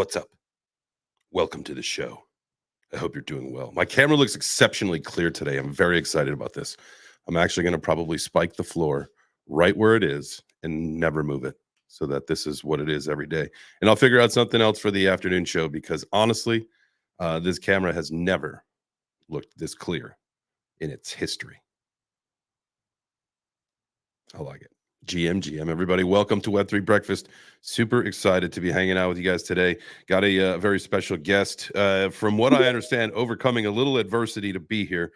What's up? Welcome to the show. I hope you're doing well. My camera looks exceptionally clear today. I'm very excited about this. I'm actually going to probably spike the floor right where it is and never move it so that this is what it is every day. And I'll figure out something else for the afternoon show because honestly, this camera has never looked this clear in its history. I like it. GM, everybody. Welcome to Web3 Breakfast. Super excited to be hanging out with you guys today. Got a very special guest. From what I understand, overcoming a little adversity to be here.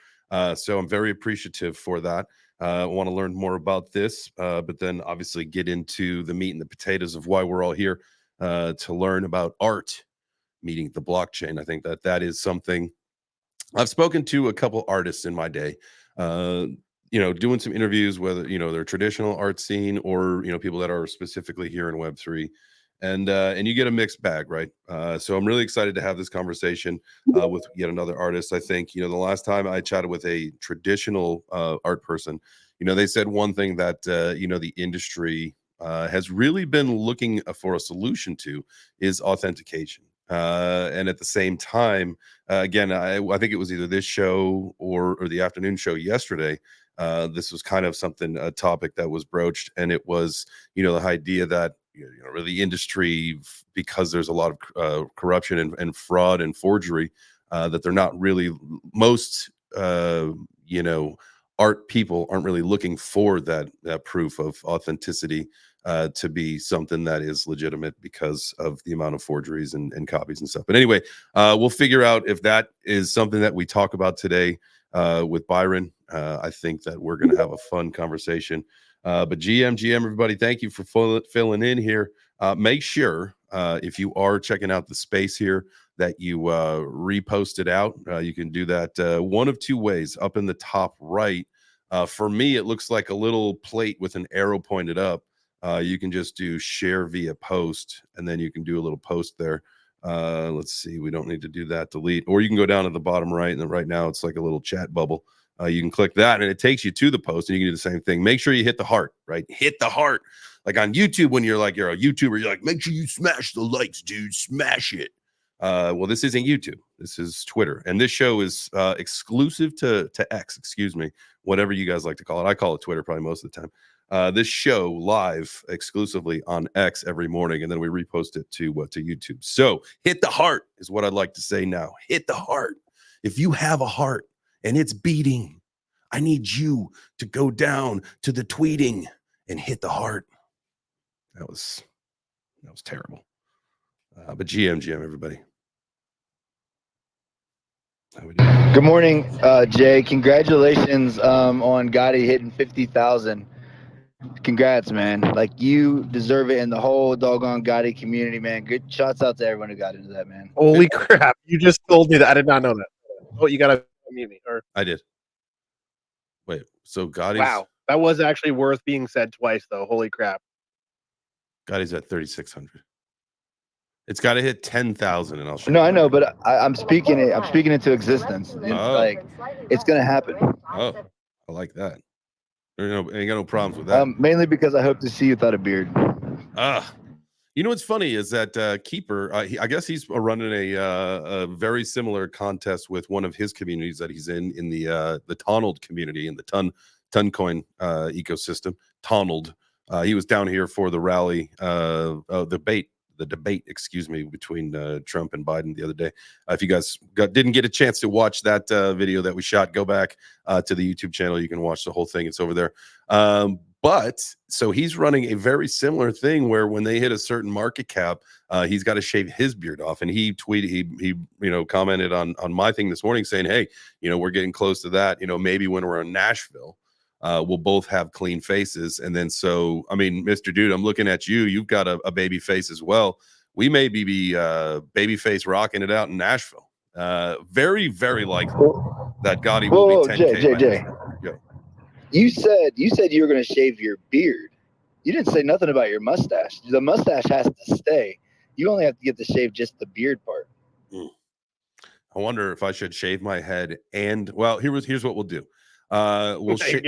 So I'm very appreciative for that. I want to learn more about this, but then obviously get into the meat and the potatoes of why we're all here to learn about art, meeting the blockchain. I think that is something I've spoken to a couple artists in my day. Doing some interviews, whether they're traditional art scene or people that are specifically here in Web3, and you get a mixed bag, right? So I'm really excited to have this conversation with yet another artist. I think the last time I chatted with a traditional art person, they said one thing that the industry has really been looking for a solution to is authentication. And at the same time, again, I think it was either this show or the afternoon show yesterday. This was kind of a topic that was broached, and it was, the idea that really industry, because there's a lot of corruption and fraud and forgery, that they're not really most art people aren't really looking for that proof of authenticity to be something that is legitimate because of the amount of forgeries and copies and stuff. But anyway, we'll figure out if that is something that we talk about today with Byron. I think that we're going to have a fun conversation. But GM, everybody, thank you for filling in here. Make sure if you are checking out the space here that you repost it out. You can do that one of two ways. Up in the top right, for me, it looks like a little plate with an arrow pointed up. You can just do share via post, and then you can do a little post there. Let's see, we don't need to do that, delete, or you can go down to the bottom right, and then right now it's like a little chat bubble. You can click that and it takes you to the post, and you can do the same thing. Make sure you hit the heart, right? Hit the heart. Like on YouTube, when you're a YouTuber, you're like, make sure you smash the likes, dude, smash it. Well, this isn't YouTube. This is Twitter. And this show is exclusive to X, excuse me, whatever you guys like to call it. I call it Twitter probably most of the time. This show live exclusively on X every morning, and then we repost it to YouTube. So hit the heart is what I'd like to say now. Hit the heart. If you have a heart and it's beating, I need you to go down to the tweeting and hit the heart. That was terrible. But GM, everybody. Good morning, Jay. Congratulations on Gotti hitting 50,000. Congrats, man. Like, you deserve it, and the whole doggone Gotti community, man. Good shouts out to everyone who got into that, man. Holy crap. You just told me that. I did not know that. Oh, you got to mute me. I did. Wait, so Gotti's... Wow. That was actually worth being said twice, though. Holy crap. Gotti's at 3,600. It's got to hit 10,000, and I'll show. No, I know, but I'm speaking it. I'm speaking into existence. Like, it's gonna happen. Oh, I like that. Ain't got no problems with that. Mainly because I hope to see you without a beard. What's funny is that Keeper, I guess he's running a very similar contest with one of his communities that he's in the Tonald community in the Toncoin ecosystem. Tonald. He was down here for the rally, the debate, between Trump and Biden the other day. If you guys didn't get a chance to watch that video that we shot, go back to the YouTube channel. You can watch the whole thing. It's over there. But so he's running a very similar thing where when they hit a certain market cap, he's got to shave his beard off. And he tweeted, he commented on my thing this morning saying, hey, we're getting close to that. Maybe when we're in Nashville, we'll both have clean faces. And then so, I mean, Mr. Dude, I'm looking at you. You've got a baby face as well. We may be baby face rocking it out in Nashville. Very, very likely that Gotti will be 10K. Jay. Yeah. You said you were going to shave your beard. You didn't say nothing about your mustache. The mustache has to stay. You only have to get to shave just the beard part. I wonder if I should shave my head and, well, here's what we'll do. We'll shave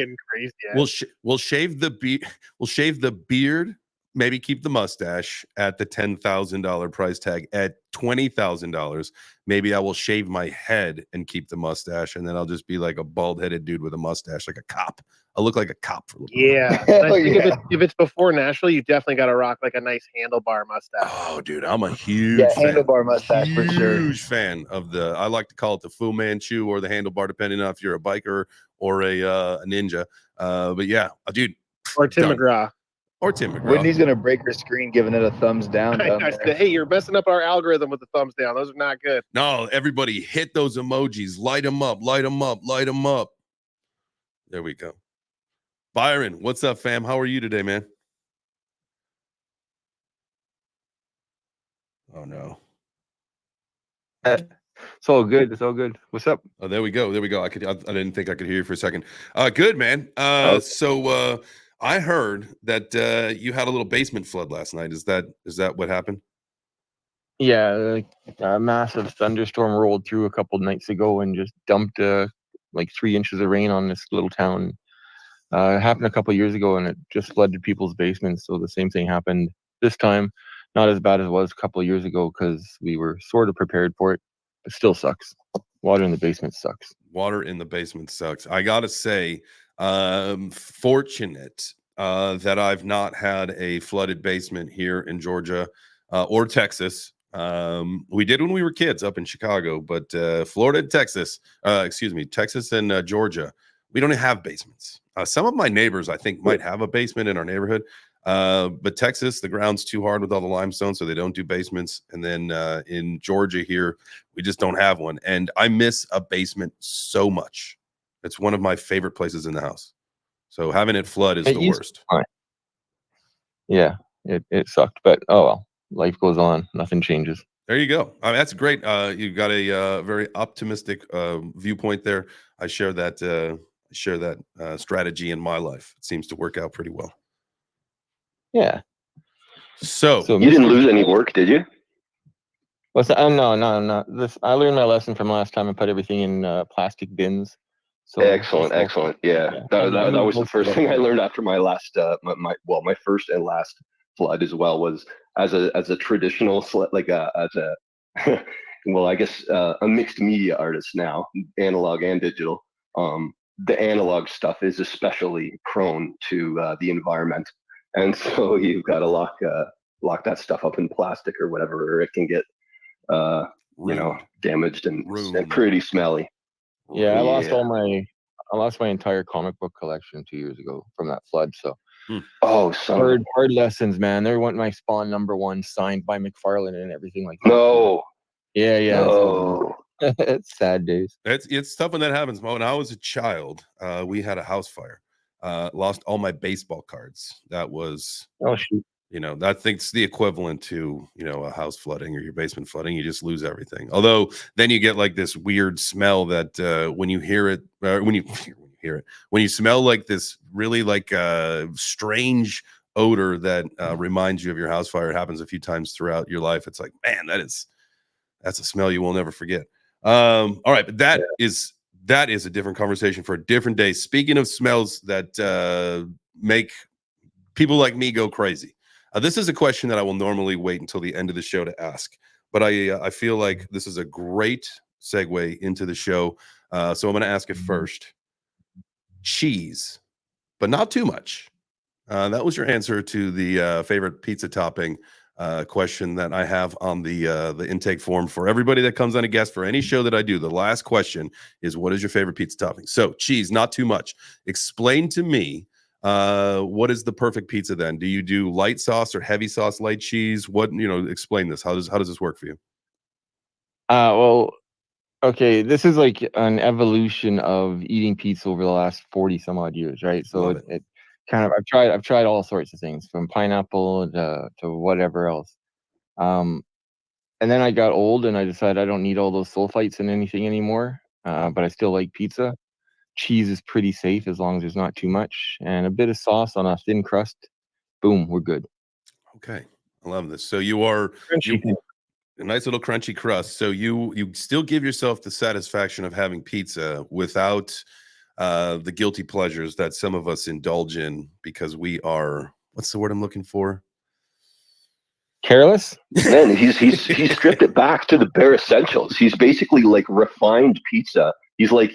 the beard maybe keep the mustache at the $10,000 price tag. At $20,000, maybe I will shave my head and keep the mustache, and then I'll just be like a bald-headed dude with a mustache, like a cop. I'll look like a cop for a little while. Yeah. Hell I think yeah. if it's before Nashville, you definitely got to rock like a nice handlebar mustache. Oh, dude, I'm a Yeah, huge fan. handlebar mustache for sure. Huge fan of the. I like to call it the Fu Manchu or the handlebar, depending on if you're a biker or a ninja. But yeah, dude, Or Tim done. McGraw. Or Tim McGraw. Whitney's gonna break her screen, giving it a thumbs down. I Down said, there. hey, you're messing up our algorithm with the thumbs down. Those are not good. No, everybody hit those emojis. Light them up. Light them up. Light them up. There we go. Byron, what's up, fam? How are you today, man? Oh no. It's all good. It's all good. What's up? Oh, there we go. There we go. I didn't think I could hear you for a second. Good, man. So I heard that you had a little basement flood last night. Is that what happened? Yeah, a massive thunderstorm rolled through a couple nights ago and just dumped like 3 inches of rain on this little town. It happened a couple years ago, and it just flooded people's basements. So the same thing happened this time. Not as bad as it was a couple of years ago because we were sort of prepared for it. It still sucks. Water in the basement sucks. Water in the basement sucks. I gotta say, fortunate that I've not had a flooded basement here in Georgia or Texas. We did when we were kids up in Chicago, but Florida and Texas, Texas and Georgia, we don't have basements. Some of my neighbors, I think, might have a basement in our neighborhood. But Texas, the ground's too hard with all the limestone, so they don't do basements. And then in Georgia here, we just don't have one. And I miss a basement so much. It's one of my favorite places in the house. So having it flood is the worst. Yeah, it sucked, but oh well. Life goes on. Nothing changes. There you go. I mean, that's great. You got a very optimistic viewpoint there. I share that strategy in my life. It seems to work out pretty well. Yeah. So you didn't lose any work, did you? What's that? No. This I learned my lesson from last time. I put everything in plastic bins. So Excellent. Yeah. That was the first thing I learned after my last my first and last flood as well, was as a traditional well, I guess a mixed media artist now, analog and digital. The analog stuff is especially prone to the environment, and so you've got to lock that stuff up in plastic or whatever, or it can get damaged and pretty smelly. Yeah, I lost my entire comic book collection 2 years ago from that flood. So hard lessons, man. They want my Spawn #1 signed by McFarlane and everything like that. No. Yeah. No. It's sad days. It's tough when that happens. When I was a child, we had a house fire. Lost all my baseball cards. That was shoot. That thing's the equivalent to a house flooding or your basement flooding. You just lose everything. Although then you get like this weird smell that when you hear it, when you smell like this really like strange odor that reminds you of your house fire. It happens a few times throughout your life. It's like, man, that's a smell you will never forget. All right, but that is a different conversation for a different day. Speaking of smells that make people like me go crazy. This is a question that I will normally wait until the end of the show to ask, but I feel like this is a great segue into the show. So I'm going to ask it first. Cheese, but not too much. That was your answer to the favorite pizza topping question that I have on the intake form for everybody that comes on a guest for any show that I do. The last question is, what is your favorite pizza topping? So cheese, not too much. Explain to me, what is the perfect pizza then? Do you do light sauce or heavy sauce, light cheese? What, explain this. How does this work for you? Well, okay, this is like an evolution of eating pizza over the last 40 some odd years, right? So it kind of I've tried all sorts of things, from pineapple to whatever else. And then I got old and I decided I don't need all those sulfites in anything anymore. But I still like pizza. Cheese is pretty safe as long as there's not too much, and a bit of sauce on a thin crust. Boom, we're good. Okay, I love this. So you are a nice little crunchy crust. So you still give yourself the satisfaction of having pizza without the guilty pleasures that some of us indulge in because we are, what's the word I'm looking for? Careless? Man, he's stripped it back to the bare essentials. He's basically like refined pizza. He's like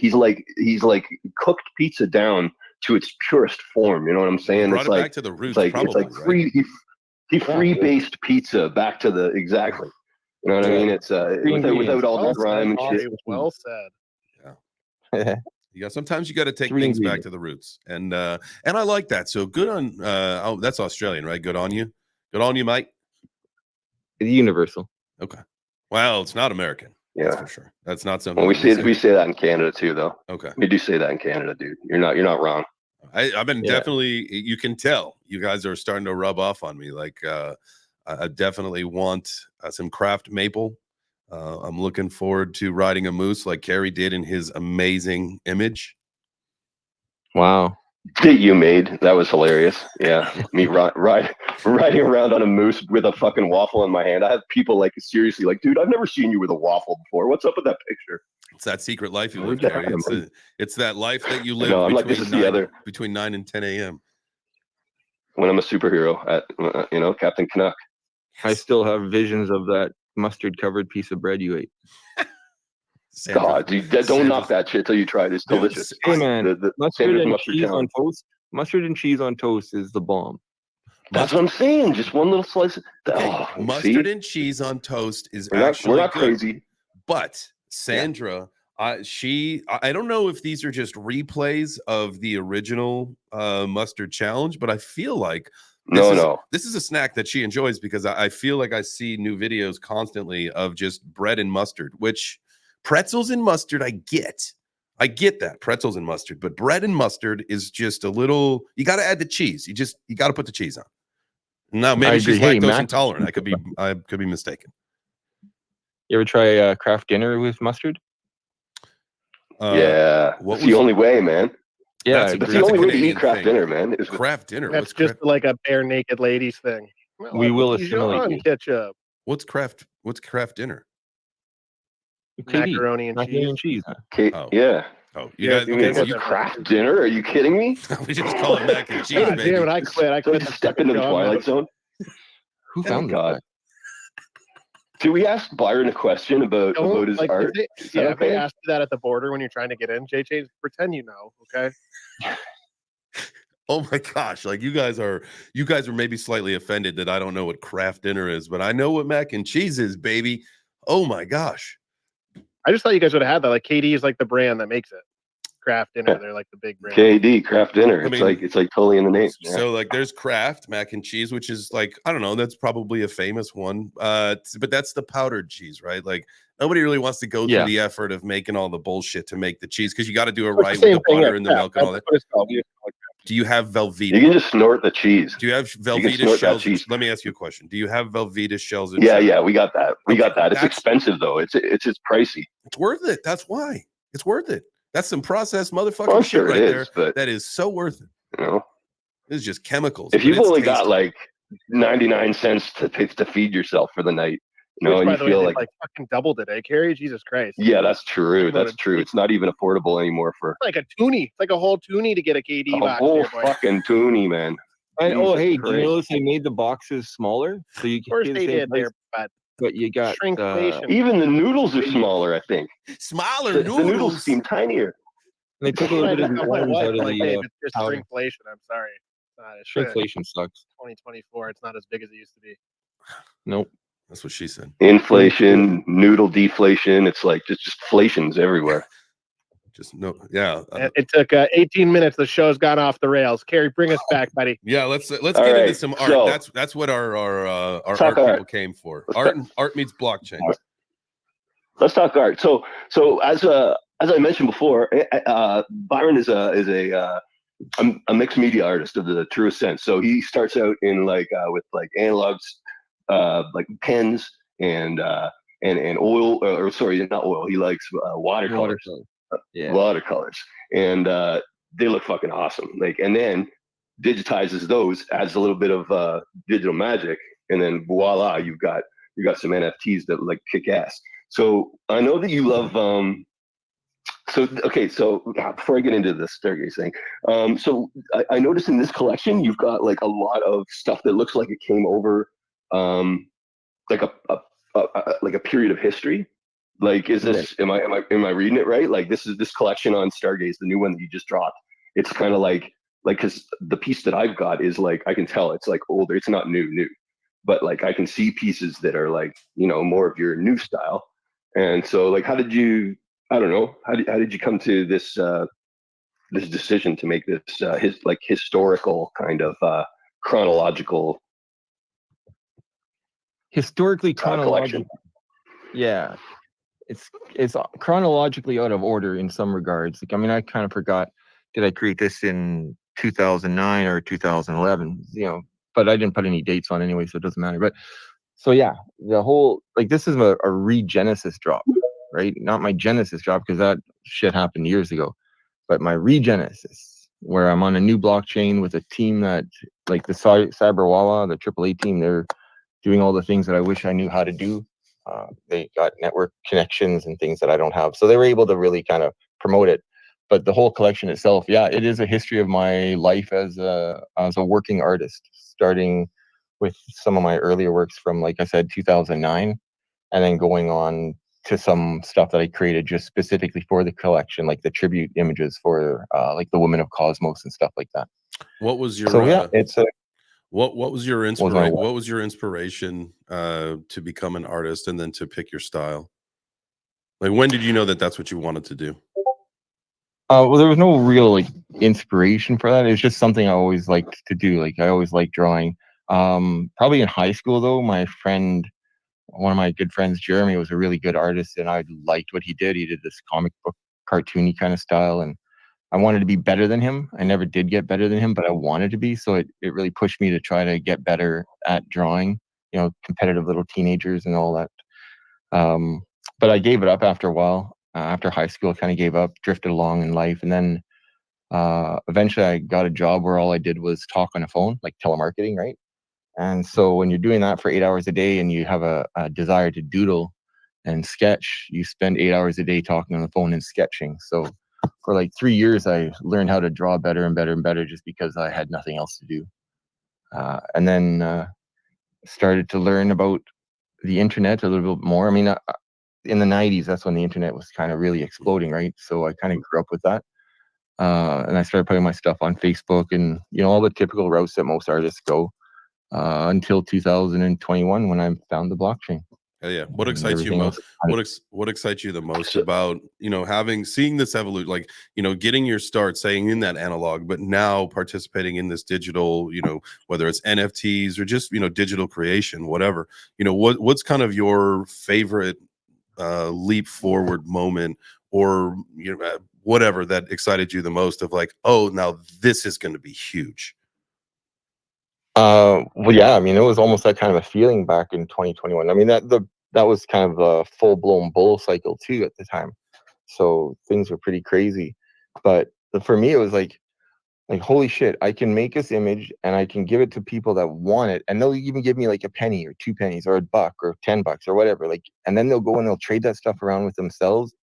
cooked pizza down to its purest form. You know what I'm saying? Brought It's it like back to the roots, it's probably, like free. He free-based pizza back to the exactly. You know what I mean? It's without all the grime and shit. Well said. Yeah. Yeah, sometimes you got to take things back to the roots, and I like that. So good on. That's Australian, right? Good on you. Good on you, mate. It's universal. Okay. Well, it's not American. Yeah, that's for sure. That's not something. Well, we say that in Canada too, though. Okay. We do say that in Canada, dude. You're not wrong. I've been definitely. You can tell you guys are starting to rub off on me. Like I definitely want some craft maple. I'm looking forward to riding a moose like Kerry did in his amazing image. Wow. That you made. That was hilarious. Yeah. Me riding around on a moose with a fucking waffle in my hand. I have people like seriously like, dude, I've never seen you with a waffle before. What's up with that picture? It's that secret life you live, Kerry. It's that life that you live between 9 and 10 a.m. When I'm a superhero at Captain Canuck. I still have visions of that mustard covered piece of bread you ate. Sandra, God, dude, don't knock that shit till you try it. It's delicious. Hey man, the mustard and cheese on toast. Mustard and cheese on toast is the bomb. That's what I'm saying. Just one little slice. Mustard and cheese on toast is we're actually not good. Crazy. But Sandra, I don't know if these are just replays of the original mustard challenge, but I feel like this is a snack that she enjoys because I feel like I see new videos constantly of just bread and mustard, which pretzels and mustard, I get that pretzels and mustard, but bread and mustard is just a little, you got to add the cheese. You got to put the cheese on. Now, maybe she's lactose intolerant. I could be mistaken. You ever try craft dinner with mustard? Yeah. It's the only way, man. Yeah, that's the only way to eat craft dinner, man. Is craft dinner. That's just like a bare naked ladies thing. Well, we will assimilate ketchup. What's craft dinner? Macaroni and cheese. Yeah. Oh, you guys you craft dinner? Are you kidding me? We just call it mac and cheese, baby. Damn it, I quit. Step into the Twilight Zone. Who found God? Did we ask Byron a question about his art? If they ask you that at the border when you're trying to get in, JChains, pretend you know, okay? Oh my gosh, like you guys are maybe slightly offended that I don't know what craft dinner is, but I know what mac and cheese is, baby. Oh my gosh. I just thought you guys would have had that. Like KD is like the brand that makes it. Craft dinner, they're like the big brand. KD Craft Dinner. It's like totally in the name. So like there's Kraft mac and cheese, which is like, I don't know, that's probably a famous one. But that's the powdered cheese, right? Like nobody really wants to go through the effort of making all the bullshit to make the cheese because you got to do it right with the butter and the milk and all that. Do you have Velveeta? You can just snort the cheese. Do you have Velveeta shells? Let me ask you a question. Do you have Velveeta shells? Yeah, we got that. It's expensive though. It's pricey. It's worth it. That's why. It's worth it. That's some processed motherfucking shit right there. But that is so worth it. You know, it's just chemicals. If you've only got like 99 cents to feed yourself for the night, and you feel like fucking doubled it, Kerry? Jesus Christ. Yeah, that's true. That's true. It's not even affordable anymore for like a toonie. It's like a whole toonie to get a KD box. A whole fucking toonie, man. And hey, do you notice they made the boxes smaller so you can see the same price? But you got even the noodles are smaller, I think. Smaller noodles. The noodles seem tinier. And they took a little bit of the orange out of the it's just shrinkflation. I'm sorry. Shrinkflation sucks. 2024. It's not as big as it used to be. Nope. That's what she said. Inflation, noodle deflation. It's like just inflations everywhere. Just no, yeah. It took 18 minutes. The show's gone off the rails. Kerry, bring us back, buddy. Yeah, let's get into some art. So, that's what our art people came for. Art meets blockchain. Let's talk art. So as I mentioned before, Byron is a mixed media artist of the truest sense. So he starts out in with analogs, like pens and oil, or sorry, not oil. He likes watercolors. Watercolors, and they look fucking awesome. And then digitizes those, adds a little bit of digital magic, and then voila, you got some NFTs that kick ass. So I know that you love. So before I get into the staircase thing, so I noticed in this collection you've got a lot of stuff that looks like it came over like a period of history? Like, is this, am I reading it right? Like, this collection on Stargaze, the new one that you just dropped. It's kind of like, cause the piece that I've got is like, I can tell it's like older. It's not new, but like, I can see pieces that are like, more of your new style. And so like, how did you, I don't know, how did you come to this, this decision to make this, historical kind of, chronological historically collection? Yeah, it's chronologically out of order in some regards. Like, I mean, I kind of forgot, did I create this in 2009 or 2011? But I didn't put any dates on anyway, so it doesn't matter. But so yeah, the whole, like, this is a regenesis drop, right? Not my Genesis drop, because that shit happened years ago, but my regenesis, where I'm on a new blockchain with a team that, like the Cyberwawa, the AAA team, they're doing all the things that I wish I knew how to do. They got network connections and things that I don't have, so they were able to really kind of promote it. But the whole collection itself, yeah, it is a history of my life as a working artist, starting with some of my earlier works from, like I said, 2009, and then going on to some stuff that I created just specifically for the collection, like the tribute images for like the Women of Cosmos and stuff like that. What was your it's a what was your inspiration? What was your inspiration to become an artist and then to pick your style? Like, when did you know that that's what you wanted to do? Well, there was no real like inspiration for that. It was just something I always liked to do. Like, I always liked drawing. Probably in high school though, my friend, one of my good friends, Jeremy, was a really good artist, and I liked what he did. He did this comic book cartoony kind of style, and I wanted to be better than him. I never did get better than him, but I wanted to be. So it really pushed me to try to get better at drawing, competitive little teenagers and all that. But I gave it up after a while. After high school, I kind of gave up, drifted along in life. And then eventually I got a job where all I did was talk on a phone, like telemarketing, right? And so when you're doing that for 8 hours a day and you have a desire to doodle and sketch, you spend 8 hours a day talking on the phone and sketching. So for like 3 years, I learned how to draw better and better and better just because I had nothing else to do. And then started to learn about the internet a little bit more. I mean, in the 90s, that's when the internet was kind of really exploding, right? So I kind of grew up with that. And I started putting my stuff on Facebook and, all the typical routes that most artists go until 2021 when I found the blockchain. Yeah. What excites you most? What excites you the most about, seeing this evolution, like, getting your start, saying in that analog, but now participating in this digital, whether it's NFTs or just, digital creation, whatever, what's kind of your favorite leap forward moment, or, whatever that excited you the most, of like, oh, now this is going to be huge? Well, yeah, I mean, it was almost that kind of a feeling back in 2021. I mean, that was kind of a full-blown bull cycle too at the time, so things were pretty crazy. But for me, it was like holy shit, I can make this image and I can give it to people that want it, and they'll even give me like a penny or 2 pennies or $1 or $10 or whatever, like, and then they'll go and they'll trade that stuff around with themselves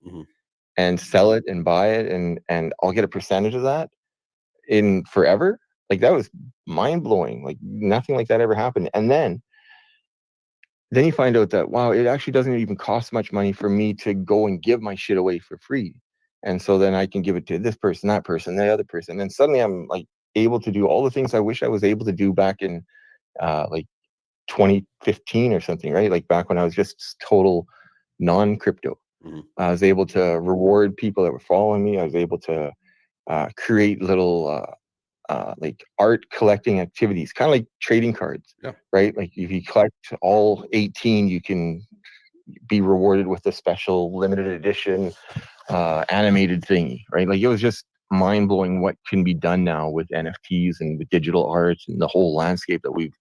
and sell it and buy it, and I'll get a percentage of that in forever. Like, that was mind-blowing. Like, nothing like that ever happened. And then you find out that, wow, it actually doesn't even cost much money for me to go and give my shit away for free. And so then I can give it to this person, that person, the other person. And suddenly I'm like able to do all the things I wish I was able to do back in like 2015 or something, right? Like back when I was just total non-crypto. I was able to reward people that were following me. I was able to create little like art collecting activities, kind of like trading cards, right? Like if you collect all 18, you can be rewarded with a special limited edition animated thingy, right? Like, it was just mind blowing what can be done now with NFTs and with digital art and the whole landscape that we've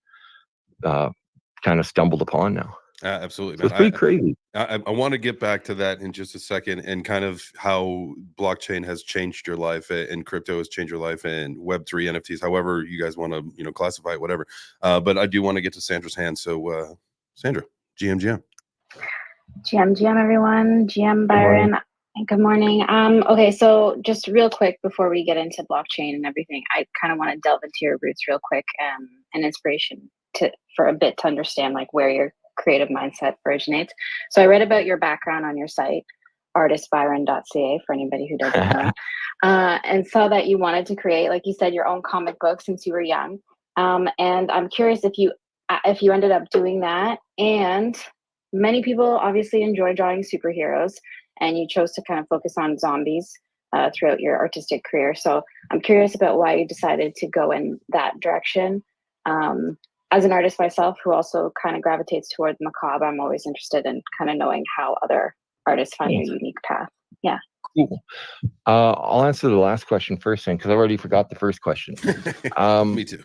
kind of stumbled upon now. Absolutely, so man. It's pretty crazy. I want to get back to that in just a second, and kind of how blockchain has changed your life and crypto has changed your life, and Web3, NFTs, however you guys want to, classify it, whatever. But I do want to get to Sandra's hand. So, Sandra, GM. GM, everyone. GM Byron. Good morning. Okay, so just real quick before we get into blockchain and everything, I kind of want to delve into your roots real quick, and inspiration for a bit to understand like where you're creative mindset originates. So I read about your background on your site, artistbyron.ca, for anybody who doesn't know, and saw that you wanted to create, like you said, your own comic book since you were young. And I'm curious if you ended up doing that. And many people obviously enjoy drawing superheroes, and you chose to kind of focus on zombies throughout your artistic career. So I'm curious about why you decided to go in that direction. As an artist myself, who also kind of gravitates toward macabre, I'm always interested in kind of knowing how other artists find their unique path. Yeah. Cool. I'll answer the last question first, then, because I already forgot the first question. Me too.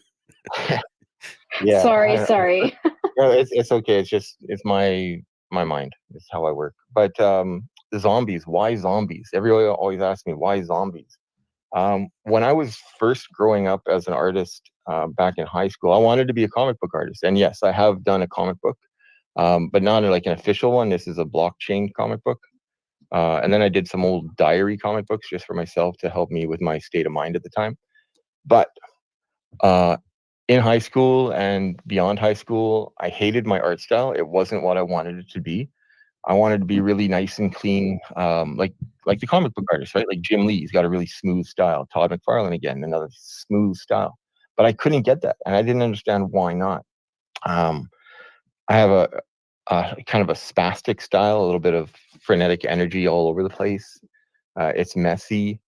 Yeah. Sorry. No, it's okay. It's my mind. It's how I work. But the zombies. Why zombies? Everybody always asks me why zombies. When I was first growing up as an artist back in high school, I wanted to be a comic book artist, and yes, I have done a comic book, but not like an official one. This is a blockchain comic book. And then I did some old diary comic books just for myself to help me with my state of mind at the time. But in high school and beyond high school, I hated my art style. It wasn't what I wanted it to be. I wanted to be really nice and clean, like the comic book artist, right? Like Jim Lee, he's got a really smooth style. Todd McFarlane again, another smooth style. But I couldn't get that, and I didn't understand why not. I have a kind of a spastic style, a little bit of frenetic energy all over the place. It's messy.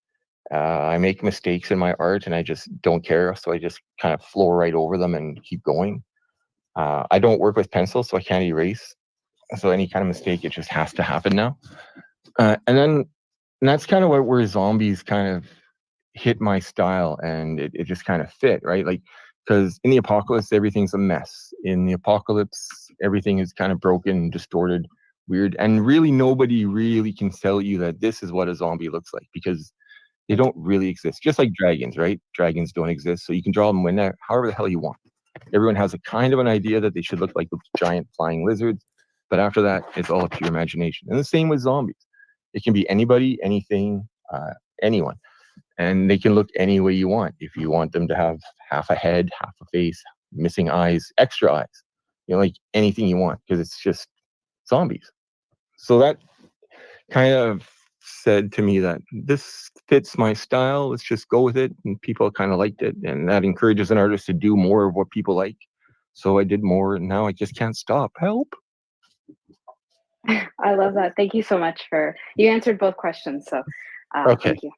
I make mistakes in my art, and I just don't care. So I just kind of flow right over them and keep going. I don't work with pencils, so I can't erase. So any kind of mistake, it just has to happen now. And that's kind of where zombies kind of hit my style, and it just kind of fit, right? Like, because in the apocalypse, everything's a mess. In the apocalypse, everything is kind of broken, distorted, weird, and really nobody really can tell you that this is what a zombie looks like, because they don't really exist. Just like dragons, right? Dragons don't exist, so you can draw them whenever, however the hell you want. Everyone has a kind of an idea that they should look like the giant flying lizards, but after that, it's all up to your imagination. And the same with zombies. It can be anybody, anything, anyone. And they can look any way you want. If you want them to have half a head, half a face, missing eyes, extra eyes, like anything you want, because it's just zombies. So that kind of said to me that this fits my style. Let's just go with it. And people kind of liked it. And that encourages an artist to do more of what people like. So I did more, and now I just can't stop. Help. I love that. Thank you so much you answered both questions. So Okay. Thank you.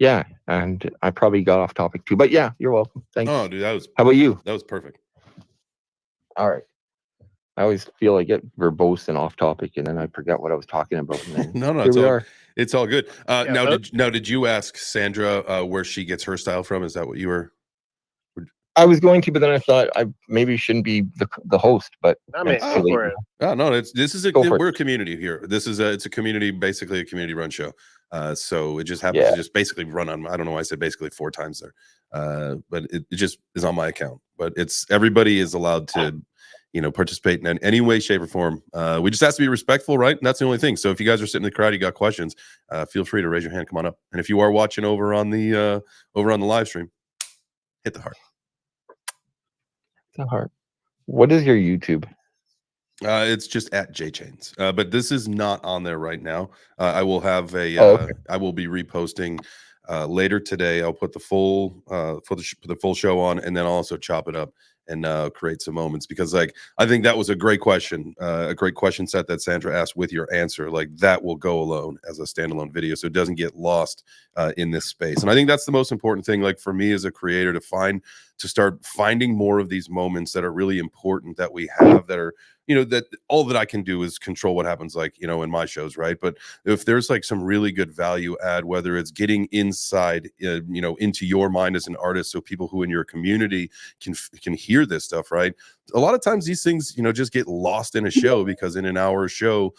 Yeah, and I probably got off topic too, but yeah, you're welcome. Thanks. Oh, dude, How about you? That was perfect. All right. I always feel I get verbose and off topic, and then I forget what I was talking about. And then No, it's all good. Did you ask Sandra where she gets her style from? Is that what you were? I was going to, but then I thought I maybe shouldn't be the host. But Go for it. Oh no, we're a community here. It's a community, basically a community run show. So it just happens to just basically run on. I don't know why I said basically 4 times there. But it just is on my account. But everybody is allowed to, participate in any way, shape, or form. We just have to be respectful, right? And that's the only thing. So if you guys are sitting in the crowd, you got questions, feel free to raise your hand. Come on up. And if you are watching over on the live stream, hit the heart. The heart. What is your YouTube? It's just at JChains. But this is not on there right now. I will have I will be reposting later today. I'll put the full the full show on, and then I'll also chop it up and create some moments, because I think that was a great question set that Sandra asked with your answer. Like, that will go alone as a standalone video, so it doesn't get lost in this space. And I think that's the most important thing, like for me as a creator, to start finding more of these moments that are really important that we have, that are, that all that I can do is control what happens, like, in my shows, right? But if there's like some really good value add, whether it's getting inside, into your mind as an artist, so people who in your community can hear this stuff, right? A lot of times these things, just get lost in a show, because in an hour show,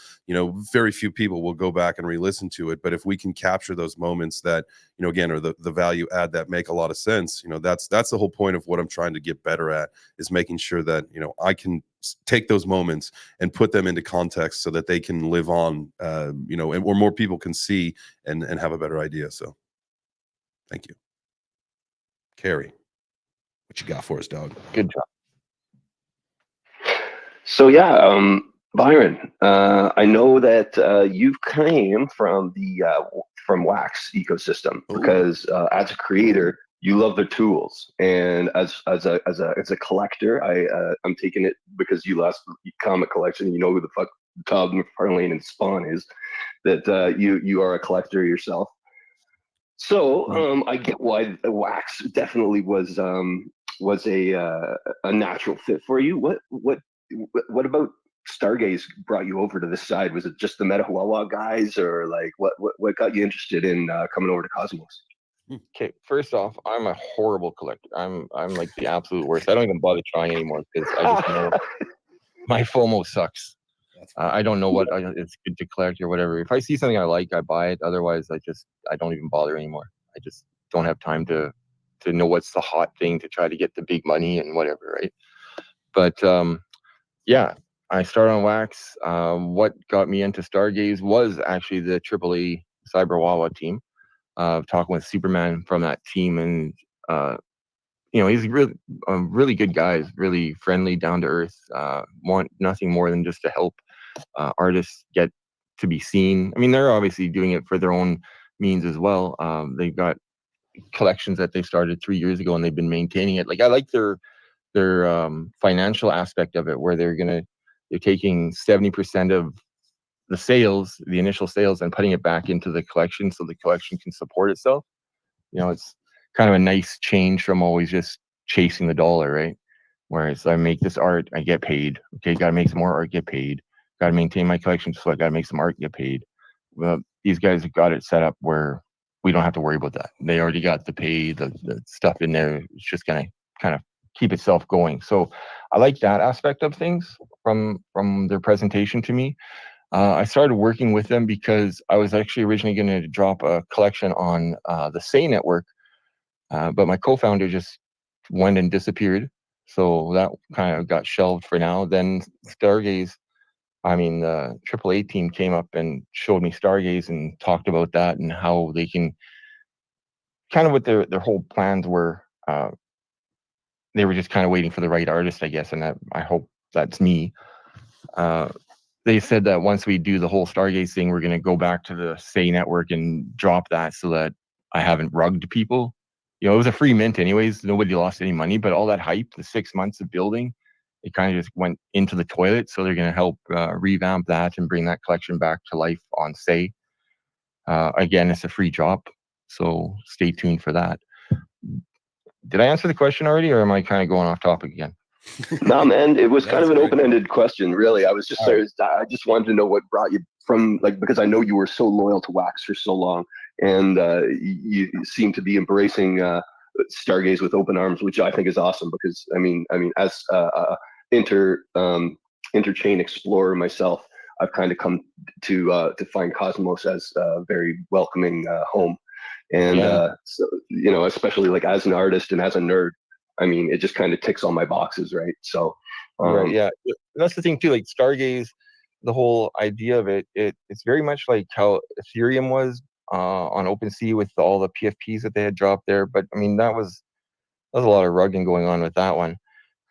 very few people will go back and re-listen to it. But if we can capture those moments that, again, are the value add that make a lot of sense, that's the whole point of what I'm trying to get better at, is making sure that, I can take those moments and put them into context so that they can live on, or more people can see and have a better idea. So thank you. Carrie, what you got for us, dog? Good job. So yeah, Byron, I know that you came from the from Wax ecosystem because as a creator, you love the tools, and as a collector, I'm taking it because you last comic collection. You know who the fuck Todd McFarlane and Spawn is. That you are a collector yourself. So I get why the Wax definitely was a natural fit for you. What about Stargaze brought you over to this side? Was it just the Metahuawa guys, or like what got you interested in coming over to Cosmos? Okay, first off, I'm a horrible collector. I'm like the absolute worst. I don't even bother trying anymore because I just know my FOMO sucks. I don't know what it's good to collect or whatever. If I see something I like, I buy it. Otherwise, I don't even bother anymore. I just don't have time to know what's the hot thing to try to get the big money and whatever, right? But yeah, I started on Wax. What got me into Stargaze was actually the AAA Cyber Wawa team. Talking with Superman from that team, and he's really good guy, really friendly, down to earth. Want nothing more than just to help artists get to be seen. I mean, they're obviously doing it for their own means as well. They've got collections that they started 3 years ago, and they've been maintaining it. Like, I like their financial aspect of it, where they're taking 70% of the initial sales, and putting it back into the collection so the collection can support itself. It's kind of a nice change from always just chasing the dollar, right? Whereas I make this art, I get paid. Okay, got to make some more art, get paid. Got to maintain my collection, so I got to make some art, get paid. Well, these guys have got it set up where we don't have to worry about that. They already got the pay, the stuff in there. It's just gonna kind of keep itself going. So I like that aspect of things from their presentation to me. I started working with them because I was actually originally going to drop a collection on the Say network, but my co-founder just went and disappeared. So that kind of got shelved for now. Then Stargaze, the AAA team came up and showed me Stargaze and talked about that and how they can kind of what their whole plans were. They were just kind of waiting for the right artist, I guess, and I hope that's me. They said that once we do the whole Stargaze thing, we're going to go back to the Say network and drop that so that I haven't rugged people. It was a free mint anyways. Nobody lost any money, but all that hype, the 6 months of building, it kind of just went into the toilet. So they're going to help revamp that and bring that collection back to life on Say. Again, it's a free drop, so stay tuned for that. Did I answer the question already, or am I kind of going off topic again? No, man, it was kind of an open-ended question, really. I was just I just wanted to know what brought you from, like, because I know you were so loyal to Wax for so long, and you seem to be embracing Stargaze with open arms, which I think is awesome. Because I mean, as interchain explorer myself, I've kind of come to find Cosmos as a very welcoming home, and so, especially like as an artist and as a nerd. I mean, it just kind of ticks all my boxes, right? So, right, yeah, that's the thing too. Like Stargaze, the whole idea of it's very much like how Ethereum was on OpenSea with all the PFPs that they had dropped there. But I mean, that was a lot of rugging going on with that one.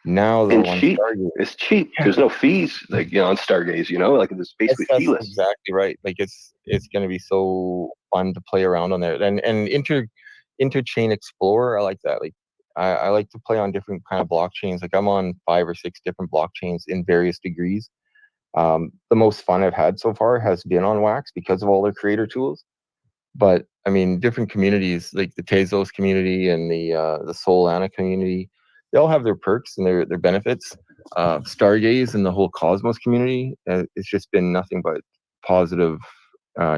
Now the one cheap. Stargaze, it's cheap. There's no fees, like on Stargaze. Like it's basically feeless. Exactly right. Like it's going to be so fun to play around on there. And interchain explorer, I like that. Like I like to play on different kind of blockchains. Like I'm on 5 or 6 different blockchains in various degrees. The most fun I've had so far has been on Wax because of all their creator tools. But I mean, different communities like the Tezos community and the Solana community, they all have their perks and their benefits. Stargaze and the whole Cosmos community, it's just been nothing but positive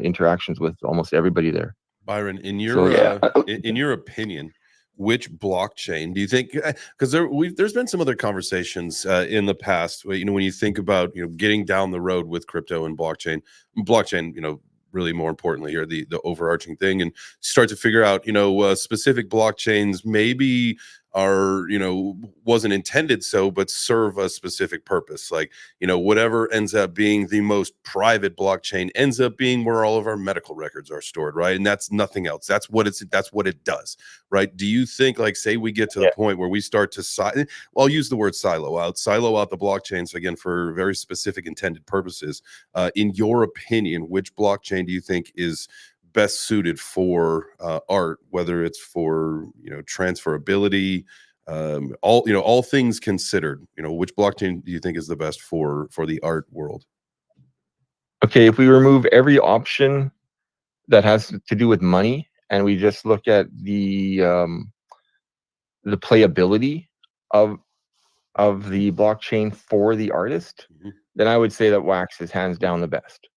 interactions with almost everybody there. Byron, in your opinion, which blockchain do you think? Because there's been some other conversations in the past. When you think about getting down the road with crypto and blockchain, really more importantly here, the overarching thing, and start to figure out specific blockchains maybe are, you know, wasn't intended so, but serve a specific purpose. Like, you know, whatever ends up being the most private blockchain ends up being where all of our medical records are stored, right? And that's nothing else. That's what it does, right? Do you think, like, say we get to the point where we start to I'll use the word silo out the blockchains again for very specific intended purposes. In your opinion, which blockchain do you think is best suited for art, whether it's for, you know, transferability, all things considered, you know, which blockchain do you think is the best for the art world? Okay, if we remove every option that has to do with money and we just look at the playability of the blockchain for the artist, then I would say that Wax is hands down the best.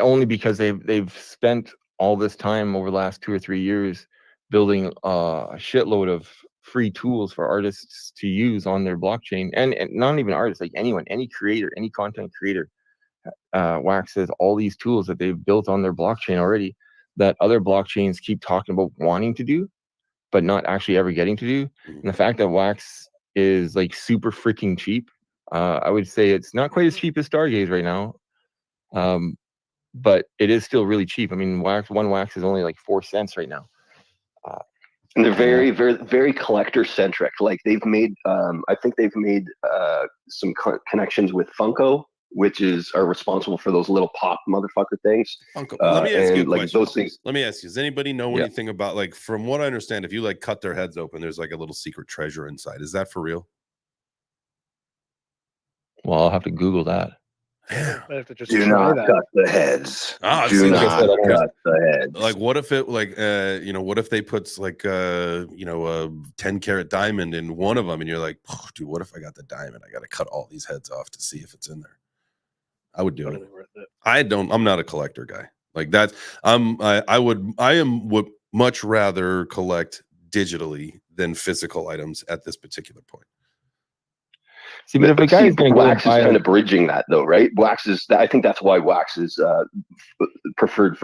Only because they've spent all this time over the last 2 or 3 years building a shitload of free tools for artists to use on their blockchain, and not even artists, like anyone, any creator, any content creator. Wax has all these tools that they've built on their blockchain already that other blockchains keep talking about wanting to do, but not actually ever getting to do. And the fact that Wax is like super freaking cheap, I would say it's not quite as cheap as Stargaze right now. But it is still really cheap. I mean, one wax is only like 4 cents right now. And they're very, very, very collector centric. Like they've made, I think they've made some connections with Funko, which are responsible for those little pop motherfucker things. Funko. Let me ask you a like question. Those things. Let me ask you: does anybody know anything about, like, from what I understand, if you like cut their heads open, there's like a little secret treasure inside. Is that for real? Well, I'll have to Google that. I have to just Do not cut the heads. Do not cut the heads. Like, what if it, like, you know, what if they put like, you know, a 10-carat diamond in one of them, and you're like, oh, dude, what if I got the diamond? I got to cut all these heads off to see if it's in there. I would do it. I'm not a collector guy like that. I would much rather collect digitally than physical items at this particular point. See, but if a guy is going to Wax is kind of bridging that, though, right? Wax is. I think that's why Wax is preferred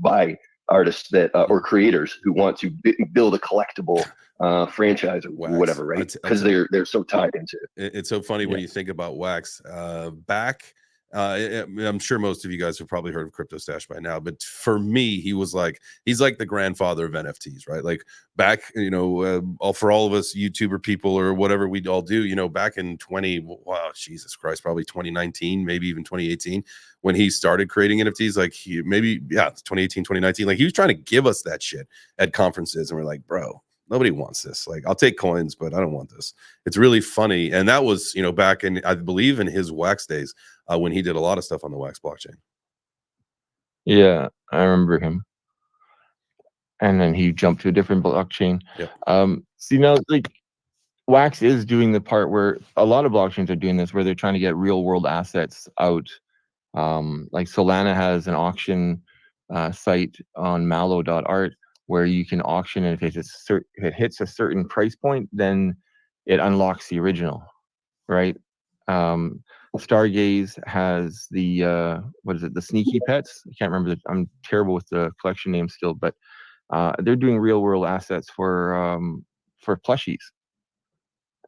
by artists that or creators who want to build a collectible franchise or whatever, right? Because they're so tied into it. It's so funny when you think about Wax. Back, I'm sure most of you guys have probably heard of Crypto Stash by now, but for me, he's like the grandfather of NFTs, right? Like back, you know, for all of us YouTuber people or whatever we all do, you know, back in Jesus Christ, probably 2019, maybe even 2018, when he started creating NFTs, like 2018, 2019, like he was trying to give us that shit at conferences, and we're like, bro, nobody wants this. Like, I'll take coins, but I don't want this. It's really funny. And that was, you know, back in, I believe, in his Wax days, when he did a lot of stuff on the Wax blockchain. Yeah, I remember him. And then he jumped to a different blockchain. See, now, like, Wax is doing the part where a lot of blockchains are doing this, where they're trying to get real world assets out. Like Solana has an auction site on mallow.art where you can auction, and if it hits a certain price point, then it unlocks the original, right? Stargaze has the what is it? The Sneaky Pets. I can't remember. I'm terrible with the collection name still, but they're doing real world assets for plushies.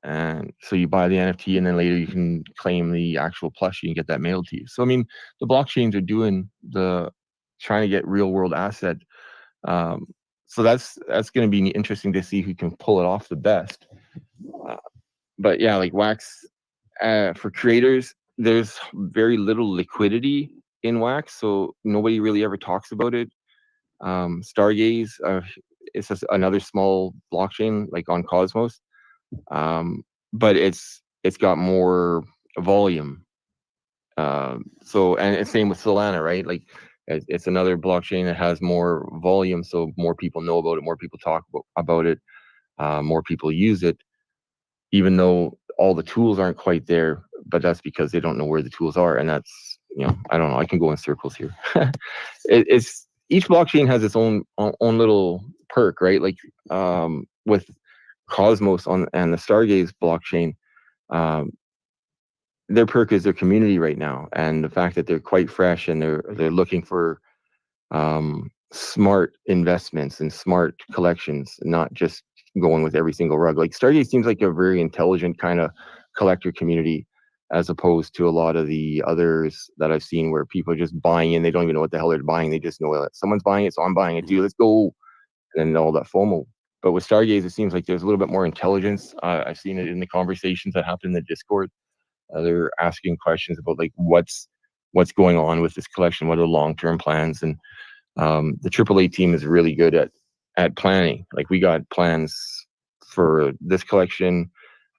And so you buy the NFT, and then later you can claim the actual plushie and get that mailed to you. So I mean, the blockchains are doing trying to get real world asset. So that's going to be interesting to see who can pull it off the best. But yeah, like Wax, for creators, there's very little liquidity in Wax, so nobody really ever talks about it. Stargaze, it's just another small blockchain like on Cosmos, but it's got more volume. So, and it's same with Solana, right? Like it's another blockchain that has more volume, so more people know about it, more people talk about it, more people use it, even though all the tools aren't quite there. But that's because they don't know where the tools are, and that's, you know, I don't know. I can go in circles here. It's each blockchain has its own little perk, right? Like with Cosmos and the Stargaze blockchain, their perk is their community right now, and the fact that they're quite fresh and they're looking for smart investments and smart collections, not just going with every single rug. Like Stargate seems like a very intelligent kind of collector community, as opposed to a lot of the others that I've seen where people are just buying in. They don't even know what the hell they're buying. They just know that someone's buying it, so I'm buying it too. Let's go, and then all that FOMO. But with Stargaze, it seems like there's a little bit more intelligence. I've seen it in the conversations that happen in the Discord. They're asking questions about like what's going on with this collection, what are the long-term plans, and the AAA team is really good at planning. Like we got plans for this collection,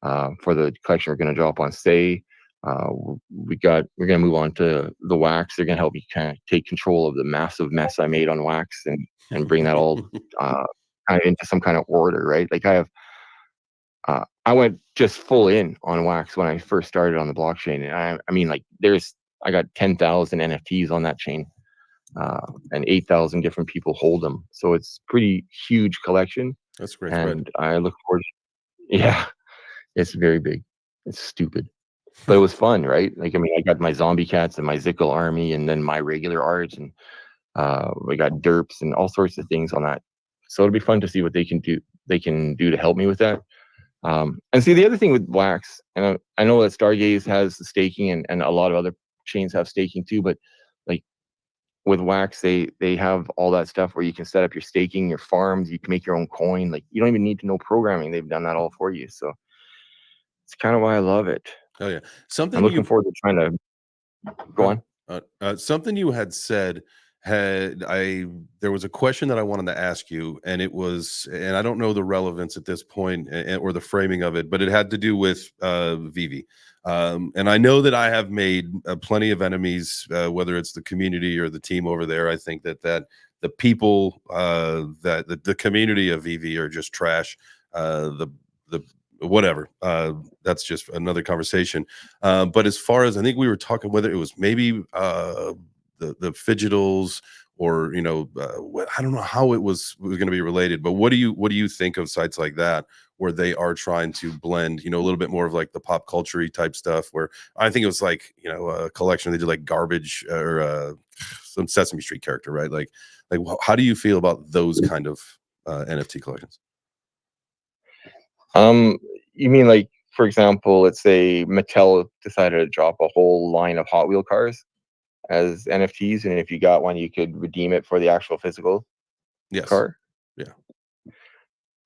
for the collection we're going to drop on Stay. We're going to move on to the wax. They're going to help me kind of take control of the massive mess I made on wax and bring that all kind of into some kind of order, right? Like I went just full in on wax when I first started on the blockchain. And I mean, like I got 10,000 NFTs on that chain, and 8,000 different people hold them. So it's pretty huge collection. That's great. And I look forward to, yeah, it's very big. It's stupid, but it was fun, right? Like, I mean, I got my zombie cats and my Zickle army and then my regular art, and we got derps and all sorts of things on that. So it'll be fun to see what they can do to help me with that. And see, the other thing with wax, and I know that Stargaze has the staking and a lot of other chains have staking too, but like with wax, they have all that stuff where you can set up your staking, your farms, you can make your own coin. Like you don't even need to know programming. They've done that all for you. So it's kind of why I love it. Oh yeah. I'm looking forward to trying to go on. Something you had said there was a question that I wanted to ask you, and it was, and I don't know the relevance at this point or the framing of it, but it had to do with Vivi. And I know that I have made plenty of enemies, whether it's the community or the team over there. I think that the people that the community of Vivi are just trash. The whatever, that's just another conversation. But as far as I think we were talking, whether it was maybe the Fidgetals or I don't know how it was going to be related, but what do you think of sites like that where they are trying to blend a little bit more of like the pop culture type stuff, where I think it was like a collection they did like garbage or some Sesame Street character, right? Like how do you feel about those kind of NFT collections? You mean like, for example, let's say Mattel decided to drop a whole line of Hot Wheel cars as NFTs, and if you got one, you could redeem it for the actual physical car. Yeah.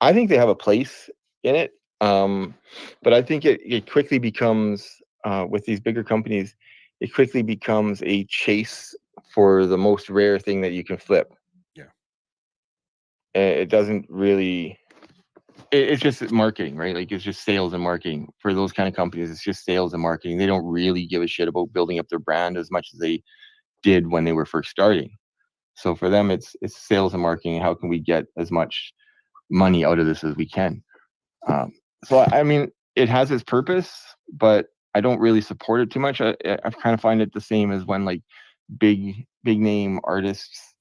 I think they have a place in it, but I think it quickly becomes, with these bigger companies, it quickly becomes a chase for the most rare thing that you can flip. Yeah. It doesn't really. It's just marketing, right? Like it's just sales and marketing for those kind of companies. It's just sales and marketing. They don't really give a shit about building up their brand as much as they did when they were first starting. So for them, it's sales and marketing. How can we get as much money out of this as we can? So I mean, it has its purpose, but I don't really support it too much. I kind of find it the same as when like big name artists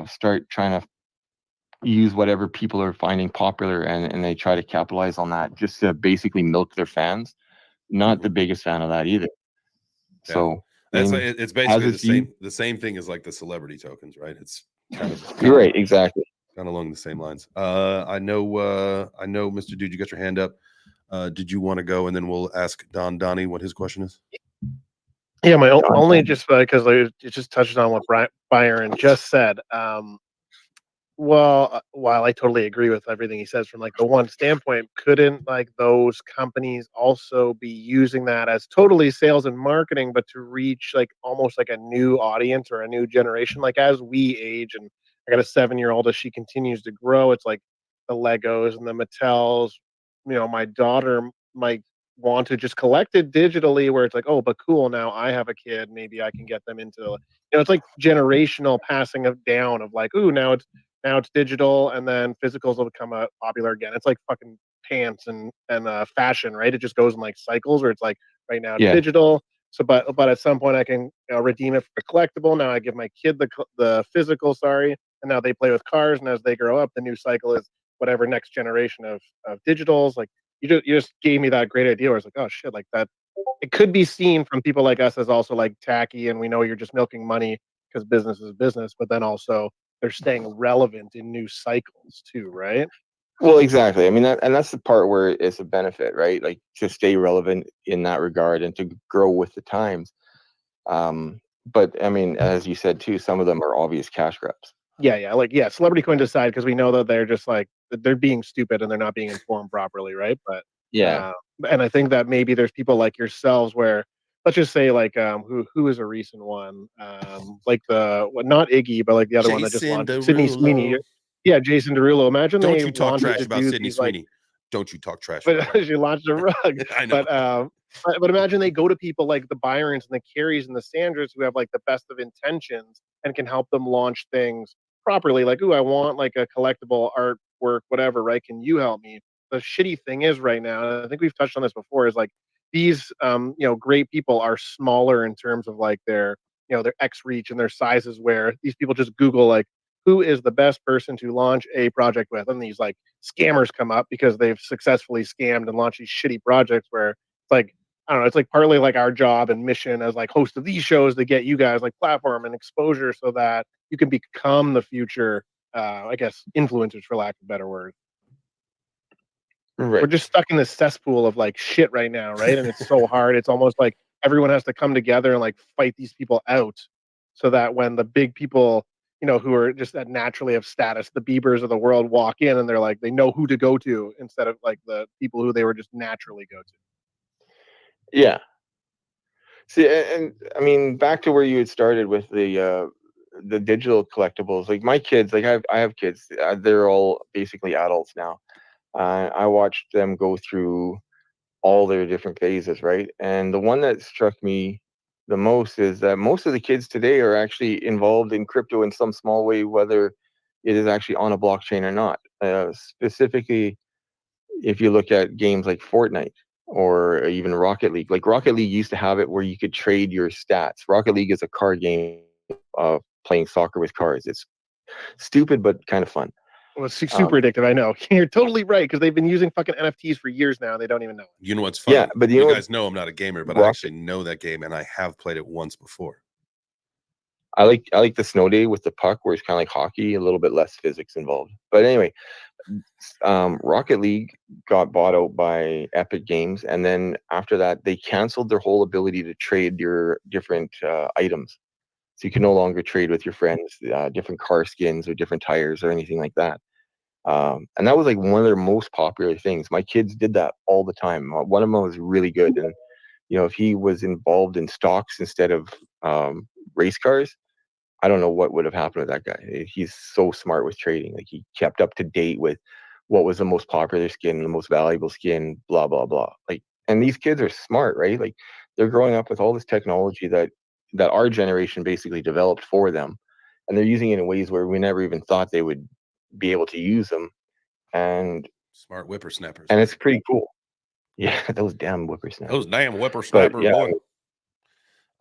start trying to use whatever people are finding popular and they try to capitalize on that just to basically milk their fans. Not the biggest fan of that either. Yeah. So that's it's basically the same thing as like the celebrity tokens, right? It's kind of you're right, exactly. Kind of along the same lines. I know, Mr. Dude, you got your hand up. Did you want to go, and then we'll ask Donnie what his question is? Yeah, my only just because it just touches on what Byron just said. Well, while I totally agree with everything he says from like the one standpoint, couldn't like those companies also be using that as totally sales and marketing, but to reach like almost like a new audience or a new generation? Like as we age, and I got a 7-year-old, as she continues to grow, it's like the Legos and the Mattels. My daughter might want to just collect it digitally, where it's like, oh, but cool, now I have a kid, maybe I can get them into, it's like generational passing of down of like, ooh, now it's digital, and then physicals will become popular again. It's like fucking pants and fashion, right? It just goes in like cycles, where it's like right now it's digital. So, but at some point I can redeem it for a collectible. Now I give my kid the physical, and now they play with cars. And as they grow up, the new cycle is whatever next generation of digitals. Like you just gave me that great idea where it's like, oh shit, like that. It could be seen from people like us as also like tacky, and we know you're just milking money because business is business, but then also they're staying relevant in new cycles too, right? Well, exactly. I mean, that's the part where it's a benefit, right? Like to stay relevant in that regard and to grow with the times. But I mean, as you said too, some of them are obvious cash grabs. Yeah, celebrity coins aside, because we know that they're just like they're being stupid and they're not being informed properly, right? But Yeah. and I think that maybe there's people like yourselves where let's just say like who is a recent one, like not Iggy, but like the other one that just Jason launched, Sydney Sweeney. Derulo. Yeah, Jason Derulo. Imagine Don't they you talk wanted trash to about do Sydney these like, Sweeney. Don't you talk trash but about her. she launched a rug. I know. But imagine they go to people like the Byrons and the Carries and the Sandras who have like the best of intentions and can help them launch things properly. Like, ooh, I want like a collectible artwork, whatever, right? Can you help me? The shitty thing is right now, and I think we've touched on this before, is like these great people are smaller in terms of like their X reach and their sizes, where these people just Google like who is the best person to launch a project with, and these like scammers come up because they've successfully scammed and launched these shitty projects where it's like, I don't know, it's like partly like our job and mission as like host of these shows to get you guys like platform and exposure so that you can become the future I guess influencers, for lack of better word. Right. We're just stuck in this cesspool of like shit right now, right? And it's so hard. It's almost like everyone has to come together and like fight these people out so that when the big people, who are just that naturally of status, the Biebers of the world walk in and they're like, they know who to go to instead of like the people who they were just naturally go to. Yeah. See, and I mean, back to where you had started with the digital collectibles. Like my kids, like I have kids. They're all basically adults now. I watched them go through all their different phases, right? And the one that struck me the most is that most of the kids today are actually involved in crypto in some small way, whether it is actually on a blockchain or not. Specifically, if you look at games like Fortnite or even Rocket League, like Rocket League used to have it where you could trade your stats. Rocket League is a card game of playing soccer with cards. It's stupid, but kind of fun. Well, it's super addictive. I know. You're totally right because they've been using fucking NFTs for years now. They don't even know it. You know what's funny? Yeah, but you guys know I'm not a gamer, but I actually know that game and I have played it once before. I like the snow day with the puck where it's kind of like hockey, a little bit less physics involved. But anyway, Rocket League got bought out by Epic Games, and then after that, they canceled their whole ability to trade your different items. So you can no longer trade with your friends, different car skins or different tires or anything like that. And that was like one of their most popular things. My kids did that all the time. One of them was really good, and if he was involved in stocks instead of race cars, I don't know what would have happened with that guy. He's so smart with trading. Like he kept up to date with what was the most popular skin, the most valuable skin, blah, blah, blah. Like, and these kids are smart, right? Like they're growing up with all this technology that our generation basically developed for them. And they're using it in ways where we never even thought they would be able to use them. And smart whippersnappers. And it's pretty cool. Yeah, those damn whippersnappers. Those damn whippersnappers, boy.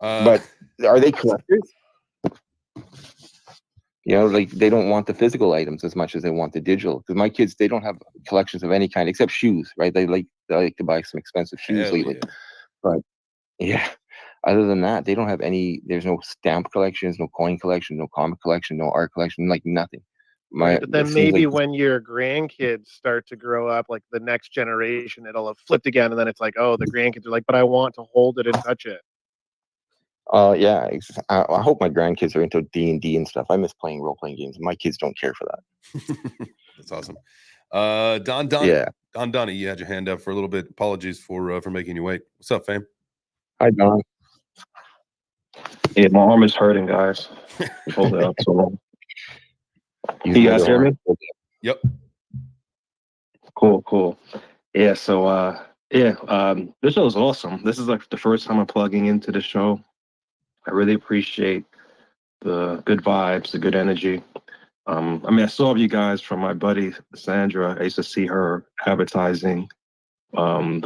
But are they collectors? Like they don't want the physical items as much as they want the digital. Because my kids, they don't have collections of any kind except shoes, right? They like to buy some expensive shoes lately. Yeah. But yeah, other than that, they don't have any. There's no stamp collections, no coin collection, no comic collection, no art collection, like nothing. Right, but then maybe when your grandkids start to grow up, like the next generation, it'll have flipped again, and then it's like, oh, the grandkids are like, but I want to hold it and touch it. Yeah, I hope my grandkids are into D&D and stuff. I miss playing role-playing games. My kids don't care for that. That's awesome. Don Donnie. Yeah. Don Donnie, you had your hand up for a little bit. Apologies for making you wait. What's up, fam? Hi, Don. Yeah, my arm is hurting, guys. Hold it up so long. Can you guys hear me? Yep. Cool. Yeah, so this show is awesome. This is like the first time I'm plugging into the show. I really appreciate the good vibes, the good energy. I saw you guys from my buddy Sandra. I used to see her advertising the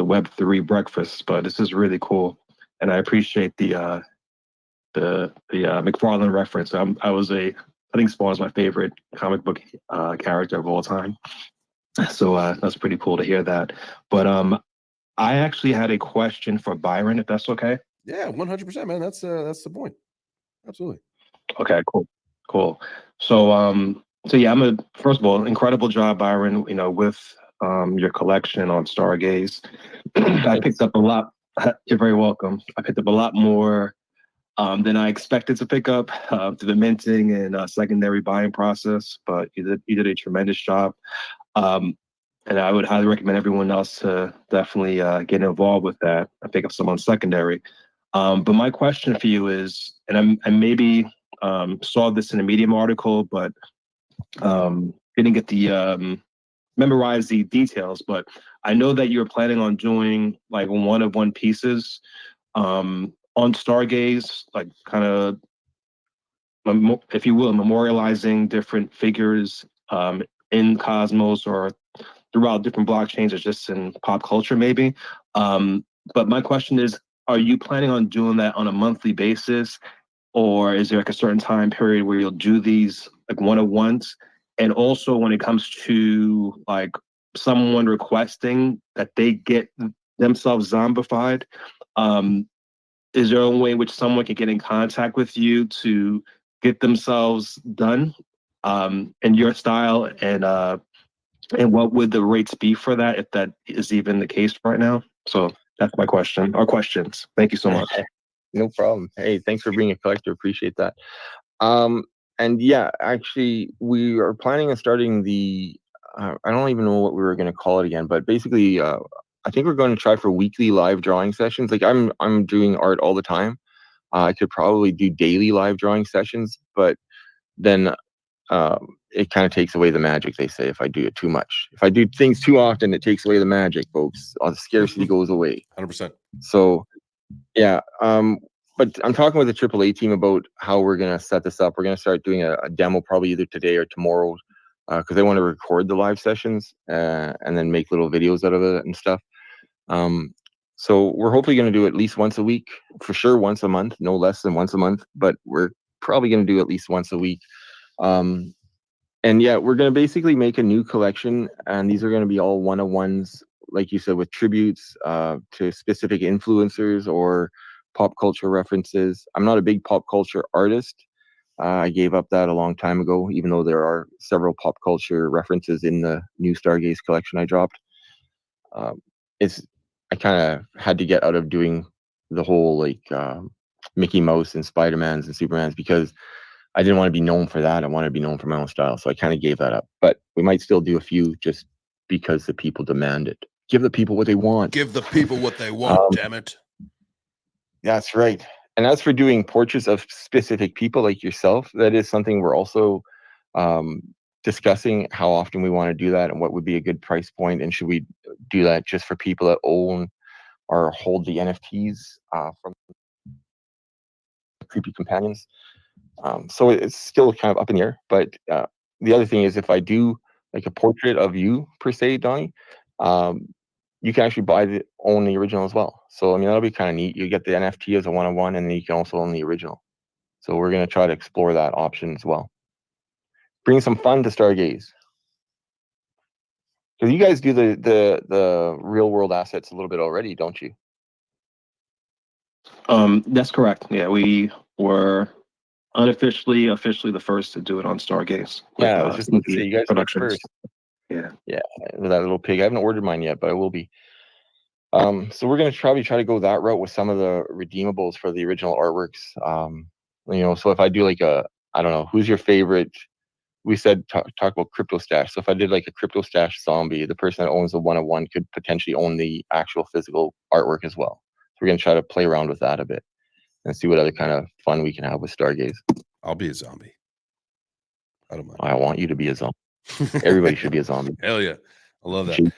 Web3 breakfast, but this is really cool, and I appreciate the McFarlane reference. I think Spawn is my favorite comic book character of all time. So that's pretty cool to hear that. But I actually had a question for Byron, if that's okay. Yeah, 100%, man. That's the point. Absolutely. Okay, cool. So So yeah, first of all, incredible job, Byron. You know, with your collection on Stargaze. I picked up a lot. You're very welcome. I picked up a lot more than I expected to pick up through the minting and secondary buying process. But you did a tremendous job, and I would highly recommend everyone else to definitely get involved with that. I pick up some on secondary. But my question for you is, and I maybe saw this in a Medium article, but didn't get the memorize the details. But I know that you're planning on doing like one-of-one pieces on Stargaze, like kind of, if you will, memorializing different figures in Cosmos or throughout different blockchains or just in pop culture, maybe. But my question is, are you planning on doing that on a monthly basis? Or is there like a certain time period where you'll do these like one-on-ones? And also when it comes to like someone requesting that they get themselves zombified, is there a way in which someone can get in contact with you to get themselves done in your style? And what would the rates be for that, if that is even the case right now? So that's my question, or questions. Thank you so much. No problem. Hey, thanks for being a collector. Appreciate that. And yeah, actually, we are planning on starting the, I don't even know what we were going to call it again, but basically, I think we're going to try for weekly live drawing sessions. Like I'm doing art all the time. I could probably do daily live drawing sessions, but then it kind of takes away the magic, they say, if I do it too much. If I do things too often, it takes away the magic, folks. The scarcity goes away. 100%. So, yeah. But I'm talking with the AAA team about how we're going to set this up. We're going to start doing a demo probably either today or tomorrow because they want to record the live sessions and then make little videos out of it and stuff. So we're hopefully going to do at least once a week, for sure once a month, no less than once a month, but we're probably going to do at least once a week. And yeah, we're going to basically make a new collection, and these are going to be all one-on-ones, like you said, with tributes to specific influencers or pop culture references. I'm not a big pop culture artist. I gave up that a long time ago, even though there are several pop culture references in the new Stargaze collection I dropped. I kind of had to get out of doing the whole like Mickey Mouse and Spider-Mans and Supermans because I didn't want to be known for that. I wanted to be known for my own style. So I kind of gave that up. But we might still do a few just because the people demand it. Give the people what they want. Give the people what they want, damn it. That's right. And as for doing portraits of specific people like yourself, that is something we're also discussing, how often we want to do that and what would be a good price point. And should we do that just for people that own or hold the NFTs from Creepy Companions? So it's still kind of up in the air. But the other thing is, if I do like a portrait of you per se, Donnie, you can actually own the original as well. So I mean, that'll be kind of neat. You get the NFT as a one-on-one, and then you can also own the original. So we're going to try to explore that option as well. Bring some fun to Stargaze. Because you guys do the real world assets a little bit already, don't you? That's correct. Yeah, we were officially the first to do it on Stargaze. Yeah, I was just going to say, you guys are first. Yeah. Yeah, with that little pig. I haven't ordered mine yet, but I will be. So we're going to probably try to go that route with some of the redeemables for the original artworks. So if I do like I don't know, who's your favorite? We said talk about Crypto Stash. So if I did like a Crypto Stash zombie, the person that owns the one-on-one could potentially own the actual physical artwork as well. So we're going to try to play around with that a bit and see what other kind of fun we can have with Stargaze. I'll be a zombie. I don't mind. I want you to be a zombie. Everybody should be a zombie. Hell yeah. I love that.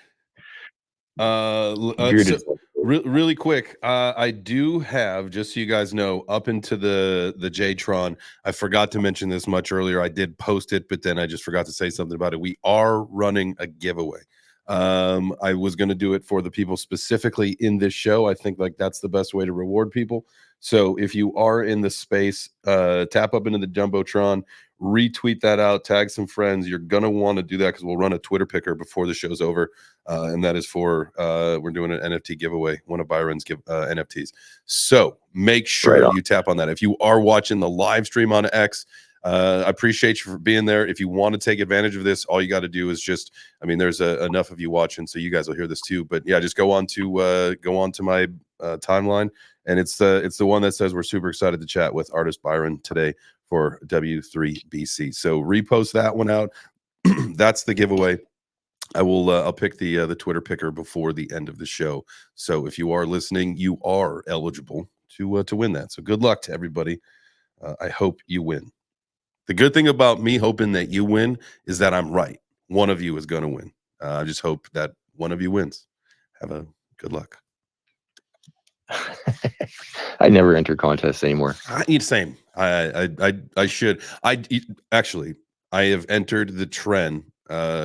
Really quick, I do have, just so you guys know, up into the JTron, I forgot to mention this much earlier. I did post it, but then I just forgot to say something about it. We are running a giveaway. I was going to do it for the people specifically in this show. I think like that's the best way to reward people. So if you are in the space, tap up into the Jumbotron, retweet that out, tag some friends. You're going to want to do that because we'll run a Twitter picker before the show's over. And that is for, we're doing an NFT giveaway, one of Byron's NFTs. So make sure you tap on that. If you are watching the live stream on X, I appreciate you for being there. If you want to take advantage of this, all you got to do is just, I mean, there's enough of you watching, so you guys will hear this too. But yeah, just go on to my timeline, and it's the one that says we're super excited to chat with artist Byron today for W3BC. So repost that one out. That's the giveaway. I will. I'll pick the Twitter picker before the end of the show. So if you are listening, you are eligible to win that. So good luck to everybody. I hope you win. The good thing about me hoping that you win is that I'm right. One of you is going to win. I just hope that one of you wins. Have a good luck. I never enter contests anymore. Same. I should. Actually, I have entered the Tren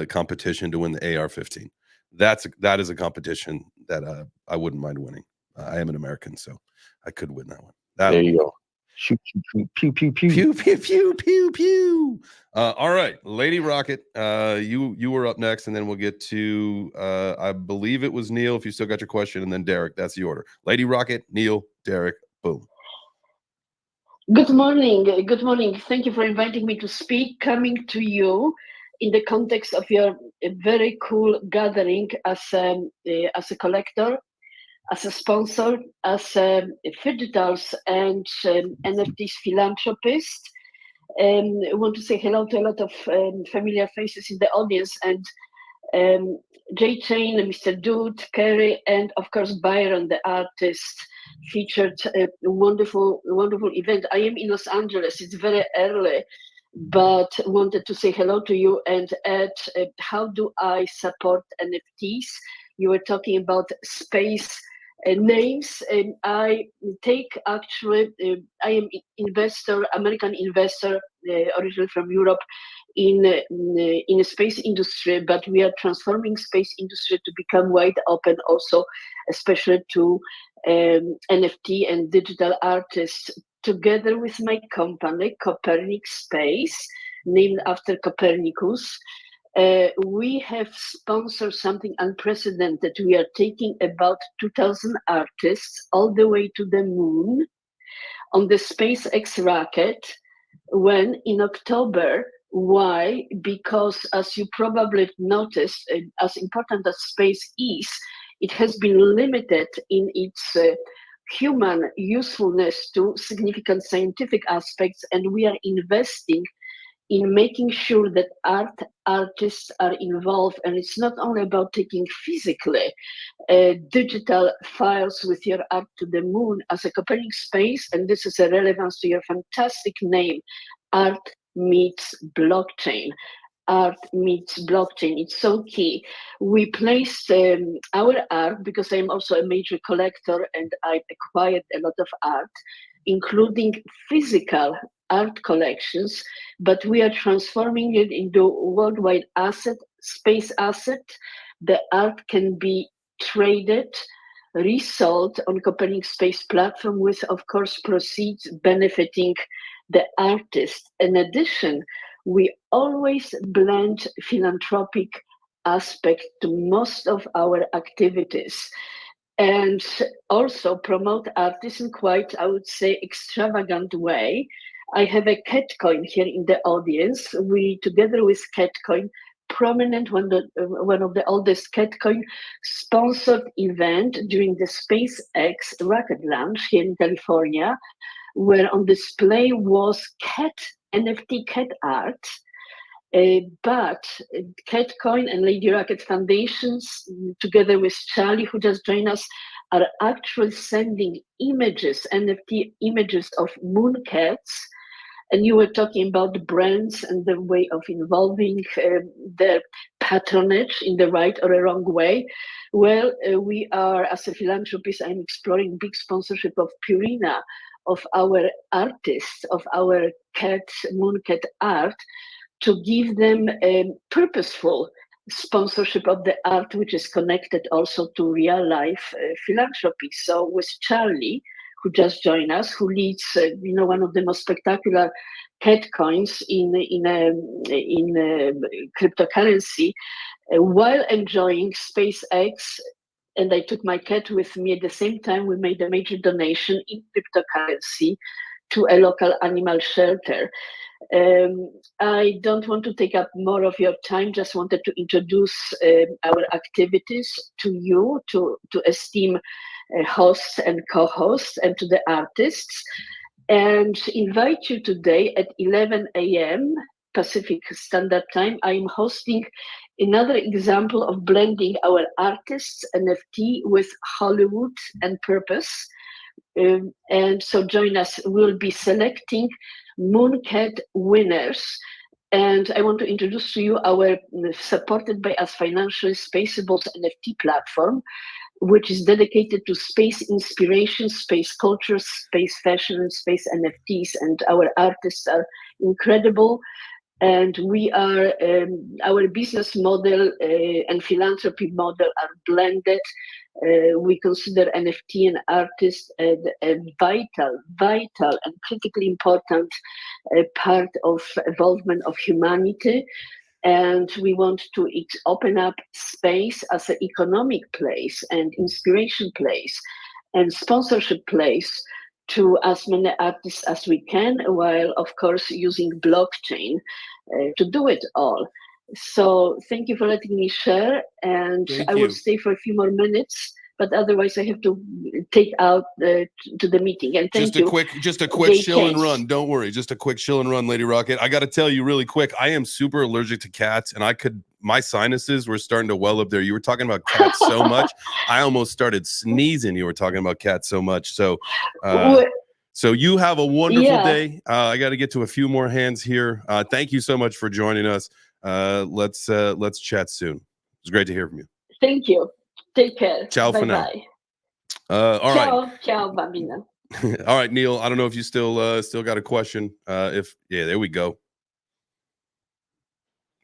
competition to win the AR-15. That is a competition that I wouldn't mind winning. I am an American, so I could win that one. There you go. Shoot, shoot, pew, pew, pew. Pew, pew, pew, pew, pew. All right, Lady Rocket, you were up next, and then we'll get to I believe it was Neil, if you still got your question, and then Derek. That's the order. Lady Rocket, Neil, Derek, boom. Good morning. Good morning. Thank you for inviting me to speak. Coming to you in the context of your very cool gathering as a collector, as a sponsor, as a digitals and NFTs philanthropist. I want to say hello to a lot of familiar faces in the audience, and JChains, Mr. Dude, Kerry, and of course Byron, the artist, featured a wonderful event. I am in Los Angeles. It's very early, but wanted to say hello to you and add how do I support NFTs? You were talking about space names, and I take actually, I am investor, American investor, originally from Europe, in the space industry, but we are transforming space industry to become wide open also, especially to NFT and digital artists, together with my company, Copernic Space, named after Copernicus. We have sponsored something unprecedented. We are taking about 2,000 artists all the way to the moon on the SpaceX rocket, when in October. Why? Because as you probably noticed, as important as space is, it has been limited in its human usefulness to significant scientific aspects, and we are investing in making sure that artists are involved. And it's not only about taking physically digital files with your art to the moon as a Copernic Space, and this is a relevance to your fantastic name, Art Meets Blockchain. Art meets blockchain. It's so key. We placed our art, because I'm also a major collector and I acquired a lot of art, including physical art collections, but we are transforming it into worldwide asset, space asset. The art can be traded, resold on Copernic Space platform with, of course, proceeds benefiting the artist. In addition, we always blend philanthropic aspect to most of our activities, and also promote artists in quite, I would say, extravagant way. I have a Catcoin here in the audience. We, together with Catcoin, prominent one of the oldest Catcoin sponsored event during the SpaceX rocket launch here in California, where on display was NFT cat art. But Catcoin and Lady Rocket Foundations, together with Charlie, who just joined us, are actually sending images, NFT images of moon cats. And you were talking about the brands and the way of involving their patronage in the right or the wrong way. Well, we are, as a philanthropist, I'm exploring big sponsorship of Purina, of our artists, of our moon cat art, to give them a purposeful sponsorship of the art, which is connected also to real life philanthropy. So with Charlie, who just joined us, who leads one of the most spectacular cat coins in cryptocurrency, while enjoying SpaceX, and I took my cat with me at the same time, we made a major donation in cryptocurrency to a local animal shelter. I don't want to take up more of your time. Just wanted to introduce our activities to you, to esteem hosts and co-hosts, and to the artists, and invite you today at 11 a.m. Pacific Standard Time. I am hosting another example of blending our artists NFT with Hollywood and purpose. And so join us. We'll be selecting Mooncat winners. And I want to introduce to you our supported by us financially Spaceables NFT platform, which is dedicated to space inspiration, space culture, space fashion, and space NFTs. And our artists are incredible. And we are, our business model and philanthropy model are blended. We consider NFT and artists a vital and critically important part of involvement of humanity. And we want to open up space as an economic place and inspiration place and sponsorship place to as many artists as we can, while of course using blockchain to do it all. So thank you for letting me share, and I will stay for a few more minutes, but otherwise I have to take out to the meeting. And thank you. Just a quick shill and run. Don't worry. Just a quick shill and run, Lady Rocket. I got to tell you really quick, I am super allergic to cats, and my sinuses were starting to well up there. You were talking about cats so much. I almost started sneezing. You were talking about cats so much. So, so you have a wonderful day. I got to get to a few more hands here. Thank you so much for joining us. Let's chat soon. It's great to hear from you. Thank you. Take care. Ciao for now. All right. Ciao, bambina. All right, Neil. I don't know if you still got a question. There we go.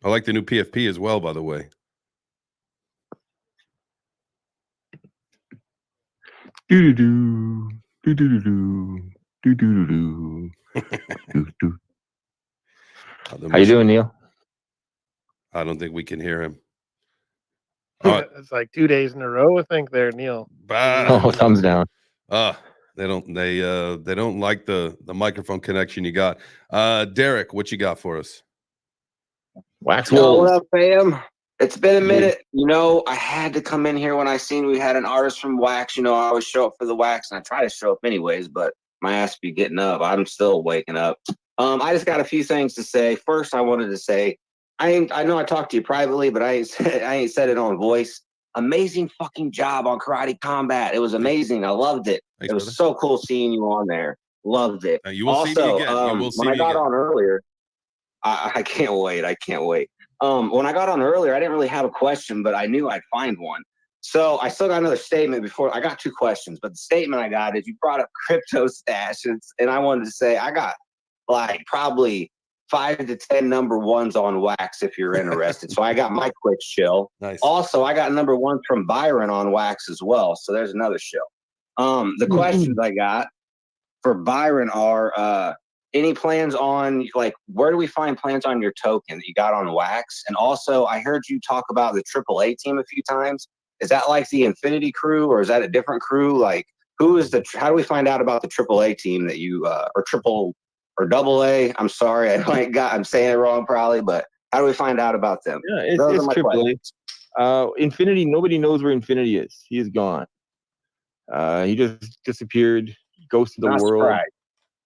I like the new PFP as well, by the way. Do do do do do do do do do do. How you doing, Neil? I don't think we can hear him. It's like 2 days in a row, I think. There, Neil. Oh, thumbs down. They don't like the microphone connection you got. Derek, what you got for us? Wax wolves. What up, fam? It's been a minute. You know, I had to come in here when I seen we had an artist from Wax. You know, I always show up for the Wax, and I try to show up anyways, but my ass be getting up. I'm still waking up. I just got a few things to say. First, I wanted to say, I know I talked to you privately, but I ain't said it on voice. Amazing fucking job on Karate Combat. It was amazing. I loved it. Thanks, it was so cool seeing you on there. Loved it. You will see me again. When I got on earlier, I can't wait. I can't wait. When I got on earlier, I didn't really have a question, but I knew I'd find one. So I still got another statement before. I got two questions, but the statement I got is you brought up crypto stash, and I wanted to say I got like probably 5 to 10 number ones on Wax if you're interested. So I got my quick shill. Nice. Also, I got number one from Byron on Wax as well. So there's another shill. The questions I got for Byron are any plans on, like, where do we find plans on your token that you got on Wax? And also, I heard you talk about the AAA team a few times. Is that like the Infinity crew, or is that a different crew? Like, how do we find out about the AAA team that you, or double A? I'm sorry, I'm saying it wrong probably, but how do we find out about them? Yeah, it's AAA. Infinity, nobody knows where Infinity is. He is gone. He just disappeared, ghosted the world.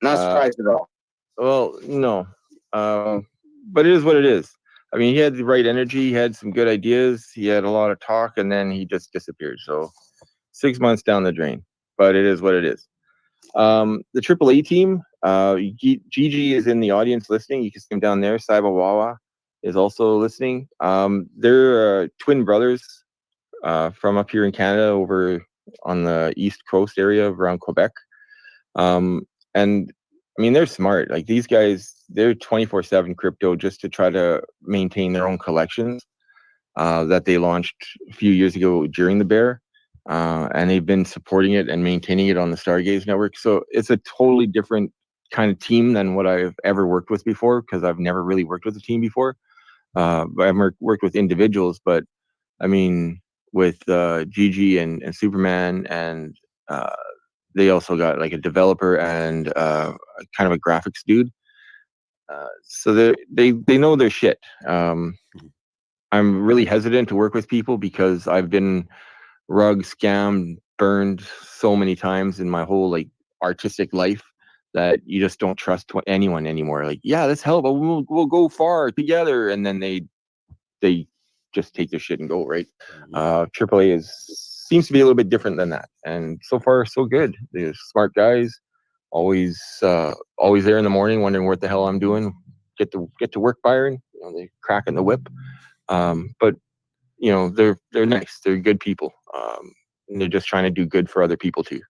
Not surprised at all. Well, no. But it is what it is. I mean, he had the right energy. He had some good ideas. He had a lot of talk, and then he just disappeared. So 6 months down the drain. But it is what it is. The AAA team, Gigi is in the audience listening. You can see him down there. Saiba Wawa is also listening. They're twin brothers from up here in Canada, over on the East Coast area around Quebec. And I mean, they're smart. Like, these guys, they're 24/7 crypto just to try to maintain their own collections that they launched a few years ago during the bear. And they've been supporting it and maintaining it on the Stargaze network. So it's a totally different kind of team than what I've ever worked with before, because I've never really worked with a team before. I've worked with individuals, but I mean, with Gigi and Superman, and they also got like a developer and kind of a graphics dude. So they know their shit. I'm really hesitant to work with people because I've been rug scammed, burned so many times in my whole like artistic life that you just don't trust anyone anymore. Like, yeah, let's help, but we'll go far together, and then they just take their shit and go, right? AAA seems to be a little bit different than that, and so far so good. They're smart guys, always there in the morning, wondering what the hell I'm doing. Get to work, Byron. They cracking the whip, but they're nice. They're good people. And they're just trying to do good for other people too.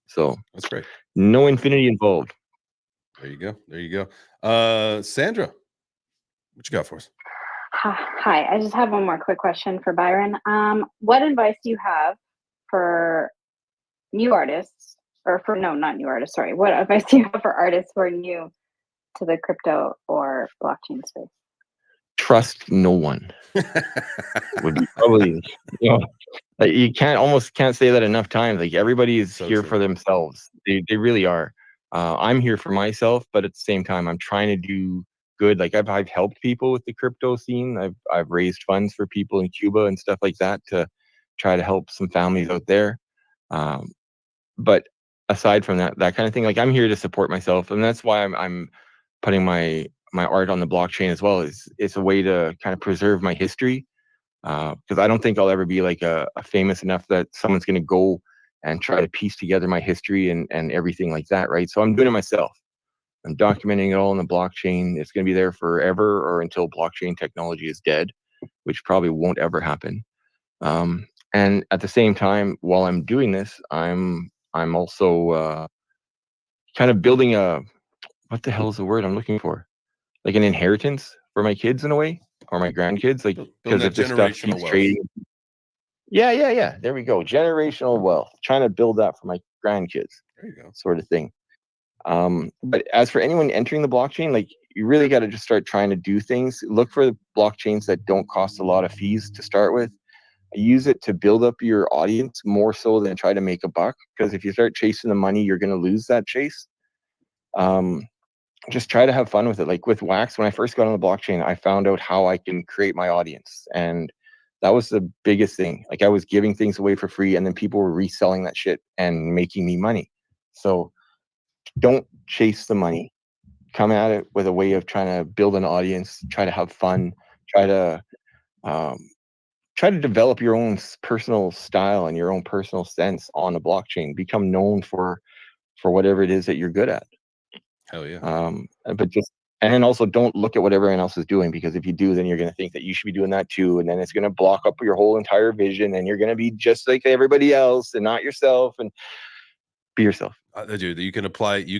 So that's great. No infinity involved. There you go. Sandra, what you got for us? Hi, I just have one more quick question for Byron. What advice do you have for new artists, or for not new artists? Sorry, what advice do you have for artists who are new to the crypto or blockchain space? Trust no one. Would be probably, like, you almost can't say that enough times. Like, everybody is here for themselves. They really are. I'm here for myself, but at the same time, I'm trying to do good. Like, I've helped people with the crypto scene. I've raised funds for people in Cuba and stuff like that to try to help some families out there. But aside from that kind of thing, like, I'm here to support myself, and that's why I'm putting my art on the blockchain as well. It's a way to kind of preserve my history, because I don't think I'll ever be like a famous enough that someone's going to go and try to piece together my history and everything like that, right? So I'm doing it myself. I'm documenting it all in the blockchain. It's going to be there forever, or until blockchain technology is dead, which probably won't ever happen. And at the same time, while I'm doing this, I'm also kind of building what the hell is the word I'm looking for? Like an inheritance for my kids in a way, or my grandkids. Like, because if this stuff keeps trading. Yeah. There we go. Generational wealth. Trying to build that for my grandkids. There you go. Sort of thing. But as for anyone entering the blockchain, like, you really got to just start trying to do things. Look for blockchains that don't cost a lot of fees to start with. Use it to build up your audience more so than try to make a buck. Because if you start chasing the money, you're going to lose that chase. Just try to have fun with it. Like with Wax, when I first got on the blockchain, I found out how I can create my audience. And that was the biggest thing. Like, I was giving things away for free, and then people were reselling that shit and making me money. So don't chase the money. Come at it with a way of trying to build an audience, try to have fun, try to develop your own personal style and your own personal sense on the blockchain. Become known for whatever it is that you're good at. Hell yeah. And then also don't look at what everyone else is doing, because if you do, then you're going to think that you should be doing that too. And then it's going to block up your whole entire vision, and you're going to be just like everybody else and not yourself. And be yourself. Dude, you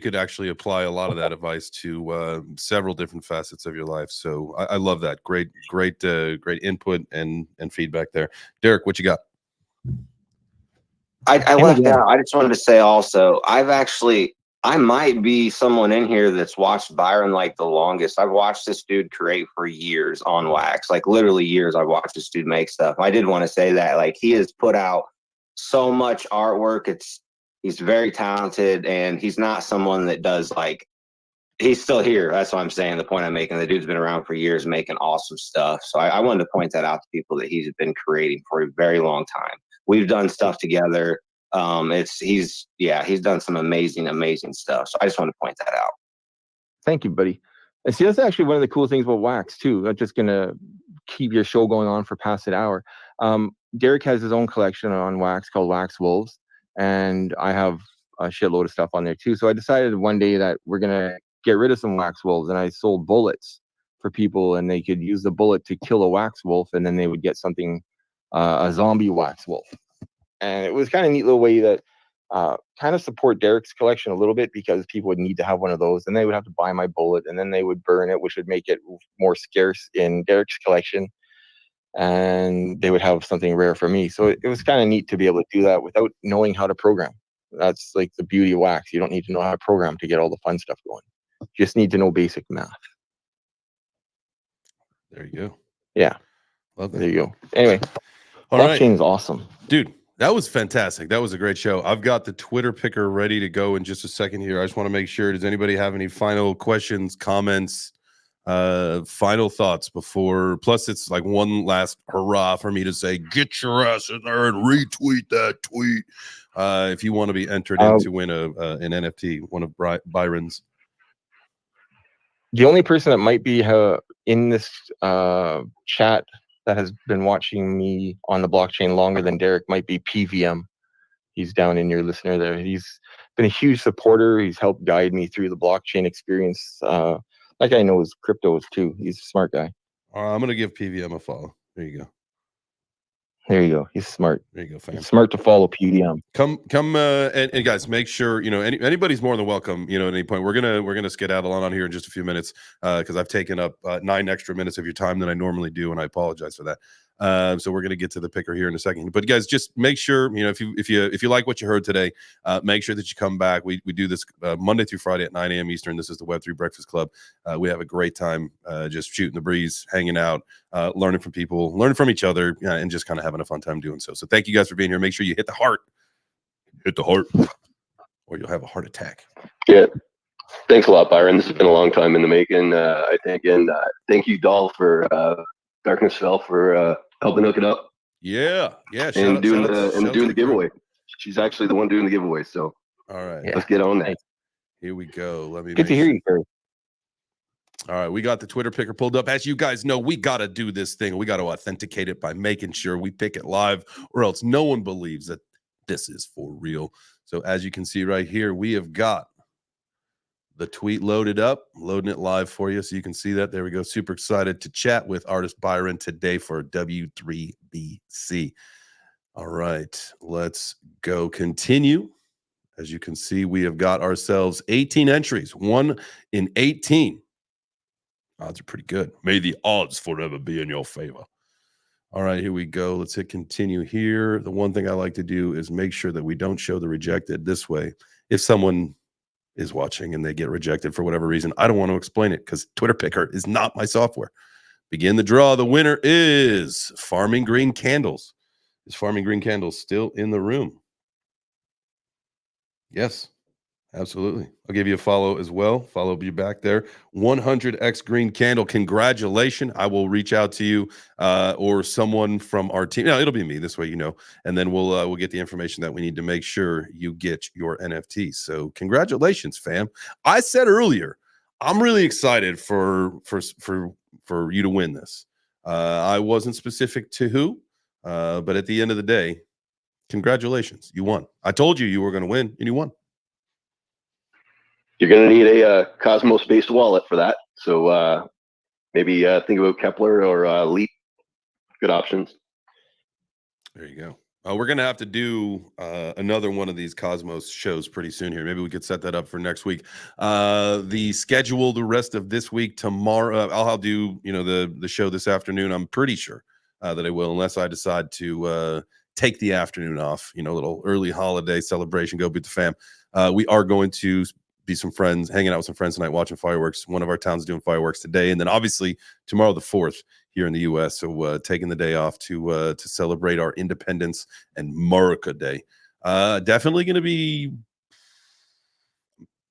could actually apply a lot of that advice to several different facets of your life. So I love that. Great input and feedback there. Derek, what you got? I left out. I just wanted to say also, I might be someone in here that's watched Byron like the longest. I've watched this dude create for years on Wax, like literally years. I've watched this dude make stuff. I did want to say that, like, he has put out so much artwork. He's very talented, and he's not someone that does, like, he's still here. That's what I'm saying. The point I'm making, the dude's been around for years making awesome stuff. So I wanted to point that out to people, that he's been creating for a very long time. We've done stuff together. He's done some amazing stuff. So I just want to point that out. Thank you, buddy. And see, that's actually one of the cool things about Wax too. I'm just gonna keep your show going on for past an hour. Derek has his own collection on Wax called Wax Wolves, and I have a shitload of stuff on there too. So I decided one day that we're gonna get rid of some Wax Wolves, and I sold bullets for people, and they could use the bullet to kill a wax wolf, and then they would get something, a zombie wax wolf. And it was kind of a neat little way that kind of support Derek's collection a little bit, because people would need to have one of those, and they would have to buy my bullet, and then they would burn it, which would make it more scarce in Derek's collection, and they would have something rare for me. So it was kind of neat to be able to do that without knowing how to program. That's like the beauty of Wax. You don't need to know how to program to get all the fun stuff going. You just need to know basic math. There you go. Yeah. Love that. There you go. Anyway, all right. Blockchain is awesome. Dude, that was fantastic. That was a great show. I've got the Twitter picker ready to go in just a second here. I just want to make sure, does anybody have any final questions, comments, Final thoughts before, plus it's like one last hurrah for me to say, get your ass in there and retweet that tweet. If you want to be entered in to win an NFT, one of Byron's. The only person that might be in this chat that has been watching me on the blockchain longer than Derek might be PVM. He's down in your listener there. He's been a huge supporter. He's helped guide me through the blockchain experience. Like I know his cryptos too. He's a smart guy. I'm going to give PVM a follow. There you go. There you go. He's smart. There you go, fam. He's smart to follow PVM. Come, and guys, make sure anybody's more than welcome. At any point, we're gonna skedaddle on here in just a few minutes because I've taken up 9 extra minutes of your time than I normally do, and I apologize for that. So we're gonna get to the picker here in a second. But guys, just make sure if you like what you heard today, make sure that you come back. We do this Monday through Friday at 9 a.m. Eastern. This is the Web3 Breakfast Club. We have a great time just shooting the breeze, hanging out, learning from people, learning from each other, and just kind of having a fun time doing so. So thank you guys for being here. Make sure you hit the heart, or you'll have a heart attack. Yeah. Thanks a lot, Byron. This has been a long time in the making, I think. And thank you, Doll, for Darkness Fell for helping hook it up. Yeah. And doing the giveaway. She's actually the one doing the giveaway. So all right, let's get on that. Thanks. Here we go. Let me Good to hear you, Kurt. All right, we got the Twitter picker pulled up. As you guys know, we got to do this thing. We got to authenticate it by making sure we pick it live, or else no one believes that this is for real. So as you can see right here, we have got the tweet loaded up, loading it live for you so you can see that. There we go. Super excited to chat with artist Byron today for W3BC. All right, let's go continue. As you can see, we have got ourselves 18 entries, 1 in 18. Odds are pretty good. May the odds forever be in your favor. All right, here we go. Let's hit continue here. The one thing I like to do is make sure that we don't show the rejected this way. If someone is watching and they get rejected for whatever reason, I don't want to explain it because Twitter Picker is not my software. Begin the draw. The winner is Farming Green Candles. Is Farming Green Candles still in the room? Yes. Absolutely. I'll give you a follow as well. Follow you back there. 100x Green Candle. Congratulations. I will reach out to you or someone from our team. No, it'll be me this way, and then we'll get the information that we need to make sure you get your NFT. So congratulations, fam. I said earlier, I'm really excited for you to win this. I wasn't specific to who, but at the end of the day, congratulations. You won. I told you were going to win, and you won. You're going to need a Cosmos-based wallet for that. So maybe think about Kepler or Leap. Good options. There you go. We're going to have to do another one of these Cosmos shows pretty soon here. Maybe we could set that up for next week. The schedule the rest of this week, tomorrow, I'll do the show this afternoon. I'm pretty sure that I will, unless I decide to take the afternoon off, a little early holiday celebration, go beat the fam. We are going to be some friends, hanging out with some friends tonight, watching fireworks. One of our towns doing fireworks today, and then obviously tomorrow, the 4th, here in the U.S. So taking the day off to celebrate our Independence and America Day. Definitely going to be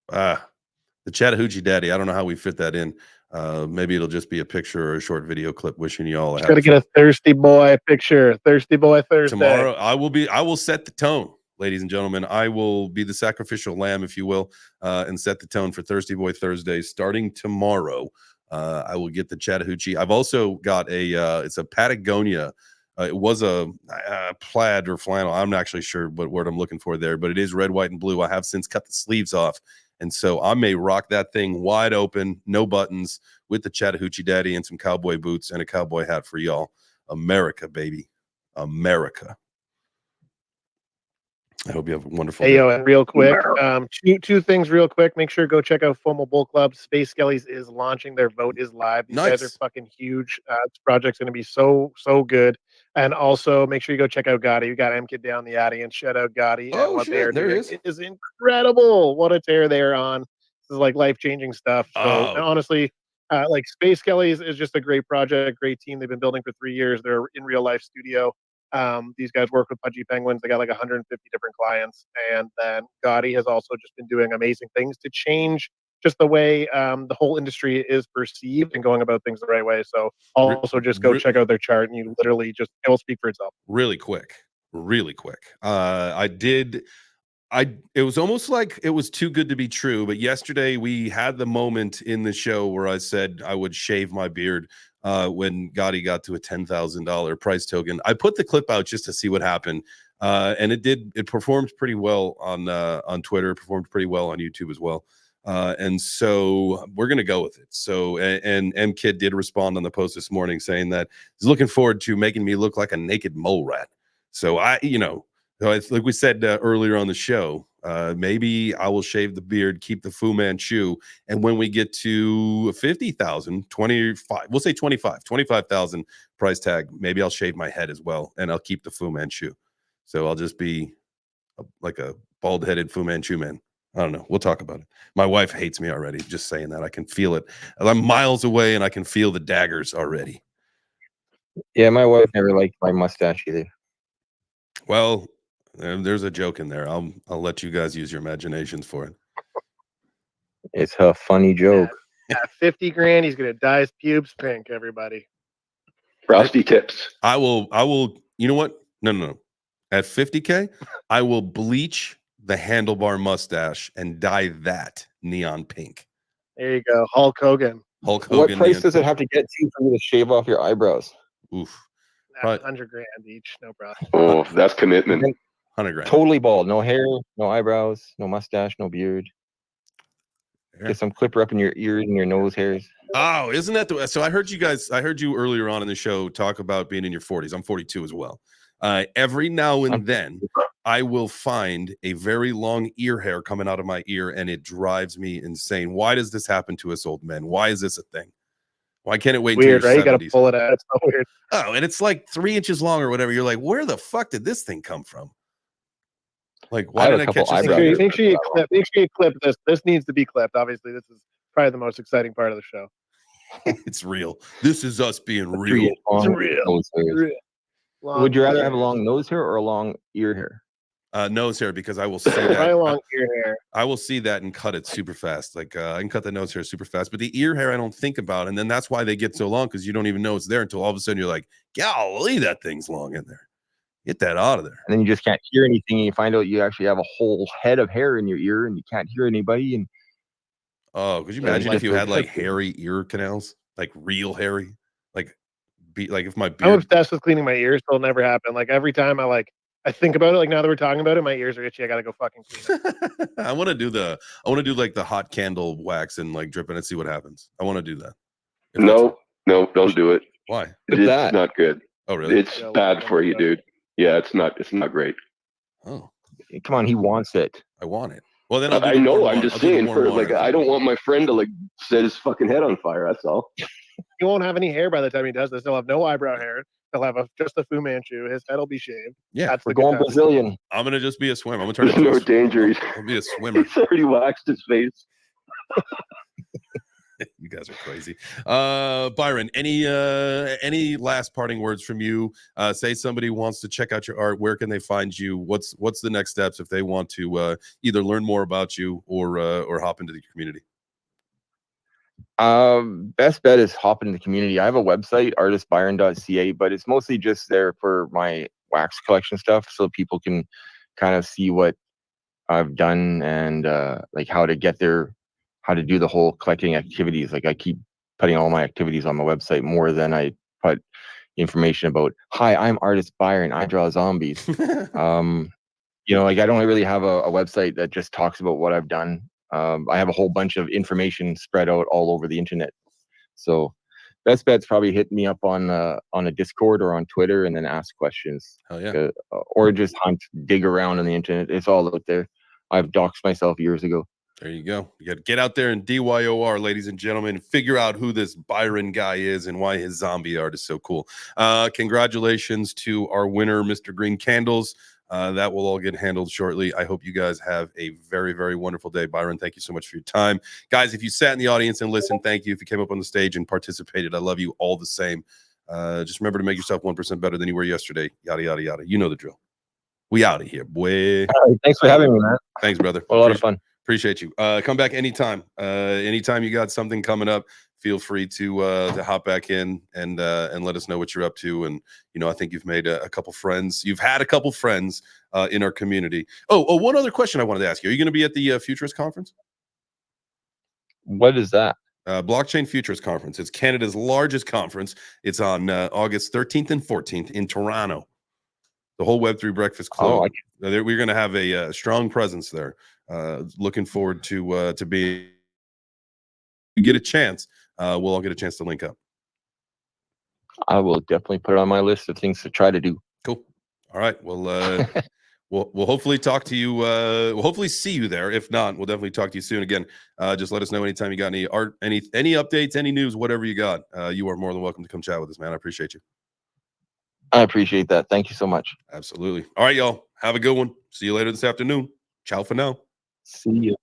the Chattahoochee Daddy. I don't know how we fit that in. Maybe it'll just be a picture or a short video clip wishing you all. Got to get a thirsty boy picture. Thirsty boy Thursday. Tomorrow, I will set the tone. Ladies and gentlemen, I will be the sacrificial lamb, if you will, and set the tone for Thirsty Boy Thursday starting tomorrow. I will get the Chattahoochee. I've also got it's a Patagonia. It was a plaid or flannel. I'm not actually sure what word I'm looking for there, but it is red, white, and blue. I have since cut the sleeves off. And so I may rock that thing wide open, no buttons, with the Chattahoochee Daddy and some cowboy boots and a cowboy hat for y'all. America, baby. America. I hope you have a wonderful day. Yo, and real quick, two things real quick. Make sure to go check out FOMO Bull Club. Space Skellies is launching. Their vote is live. These guys are fucking huge. This project's going to be so good. And also, make sure you go check out Gotti. We got M-Kid down the audience. Shout out Gotti. Oh, what shit, they are there doing. is. It is incredible. What a tear they're on. This is like life-changing stuff. So, and honestly, like Space Skellies is just a great project, great team. They've been building for 3 years. They're in real life studio. These guys work with Pudgy Penguins. They got like 150 different clients. And then Gotti has also just been doing amazing things to change just the way the whole industry is perceived and going about things the right way. So also just go check out their chart, and you literally just it will speak for itself. Really quick. It was almost like it was too good to be true, but yesterday we had the moment in the show where I said I would shave my beard when Gotti got to a $10,000 price token. I put the clip out just to see what happened, and it performed pretty well on Twitter, performed pretty well on YouTube as well. And so we're going to go with it. So, and M Kid did respond on the post this morning saying that he's looking forward to making me look like a naked mole rat. So like we said earlier on the show, maybe I will shave the beard, keep the Fu Manchu, and when we get to 50,000, 25, we'll say 25,000 price tag, maybe I'll shave my head as well, and I'll keep the Fu Manchu. So I'll just be like a bald-headed Fu Manchu man. I don't know. We'll talk about it. My wife hates me already, just saying that. I can feel it. I'm miles away, and I can feel the daggers already. Yeah, my wife never liked my mustache either. Well, there's a joke in there. I'll let you guys use your imaginations for it. It's a funny joke. At 50 grand, he's gonna dye his pubes pink. Everybody, Frosty tips. I will. You know what? No. At 50K, I will bleach the handlebar mustache and dye that neon pink. there you go, Hulk Hogan. What price does it have to get to for you to shave off your eyebrows? Oof. 100 grand each, no problem. Oh, that's commitment. 100 grand. Totally bald, no hair, no eyebrows, no mustache, no beard. Get some clipper up in your ears and your nose hairs. Oh, isn't that so I heard you earlier on in the show talk about being in your 40s. I'm 42 as well. Every now and then I will find a very long ear hair coming out of my ear, and it drives me insane. Why does this happen to us old men? Why is this a thing? Why can't it wait weird, until right? your 70s? You gotta pull it out. It's so weird. Oh, and it's like 3 inches long or whatever. You're like, where the fuck did this thing come from? Like, why did I catch this? Make sure you clip this. This needs to be clipped. Obviously, this is probably the most exciting part of the show. It's real. This is us being real. It's real. Would you rather have a long nose hair or a long ear hair? Nose hair, because I will see that. Probably long ear hair. I will see that and cut it super fast. Like I can cut the nose hair super fast, but the ear hair I don't think about, and then that's why they get so long, because you don't even know it's there until all of a sudden you're like, golly, that thing's long in there. Get that out of there. And then you just can't hear anything. And you find out you actually have a whole head of hair in your ear, and you can't hear anybody. And could you imagine if you had like hairy ear canals, like real hairy, like if my beard. I'm obsessed with cleaning my ears. It'll never happen. Like every time I think about it, like now that we're talking about it, my ears are itchy. I gotta go fucking clean it. I want to do like the hot candle wax and like drip it and see what happens. I want to do that. No, don't do it. Why? It's not good. Oh, really? It's bad for you, dude. Yeah, it's not great. Oh, come on, he wants it. I want it. Well, then I know. I'm just saying. I don't want my friend to like set his fucking head on fire. That's all. He won't have any hair by the time he does this. He'll have no eyebrow hair. He'll have just a Fu Manchu. His head will be shaved. Yeah, that's we're going Brazilian. I'm gonna just be a swimmer. I'm gonna turn. There's no danger. I'll be a swimmer. He's already waxed his face. You guys are crazy. Byron, any last parting words from you? Say somebody wants to check out your art. Where can they find you? What's the next steps if they want to either learn more about you or hop into the community? Best bet is hop into the community. I have a website, artistbyron.ca, but it's mostly just there for my wax collection stuff, so people can kind of see what I've done and like how to get there, how to do the whole collecting activities. Like I keep putting all my activities on my website more than I put information about, hi, I'm artist Byron, I draw zombies. Like I don't really have a website that just talks about what I've done. I have a whole bunch of information spread out all over the internet. So best bet's probably hit me up on a Discord or on Twitter and then ask questions. Hell yeah. Or just dig around on the internet. It's all out there. I've doxed myself years ago. There you go. You got to get out there and DYOR, ladies and gentlemen, and figure out who this Byron guy is and why his zombie art is so cool. Congratulations to our winner, Mr. Green Candles. That will all get handled shortly. I hope you guys have a very, very wonderful day. Byron, thank you so much for your time. Guys, if you sat in the audience and listened, thank you. If you came up on the stage and participated, I love you all the same. Just remember to make yourself 1% better than you were yesterday. Yada, yada, yada. You know the drill. We out of here, boy. Thanks for having me, man. Thanks, brother. A lot of fun. Appreciate you. Come back anytime. Anytime you got something coming up, feel free to hop back in and let us know what you're up to. And I think you've made a couple friends. You've had a couple friends in our community. Oh, one other question I wanted to ask you. Are you going to be at the Futurist Conference? What is that? Blockchain Futurist Conference. It's Canada's largest conference. It's on August 13th and 14th in Toronto. The whole Web3 Breakfast Club. We're going to have a strong presence there. Looking forward to being. You get a chance. We'll all get a chance to link up. I will definitely put it on my list of things to try to do. Cool. All right. Well, we'll hopefully talk to you. We'll hopefully see you there. If not, we'll definitely talk to you soon. Again, just let us know anytime you got any art, any updates, any news, whatever you got. You are more than welcome to come chat with us, man. I appreciate you. I appreciate that. Thank you so much. Absolutely. All right, y'all. Have a good one. See you later this afternoon. Ciao for now. See you.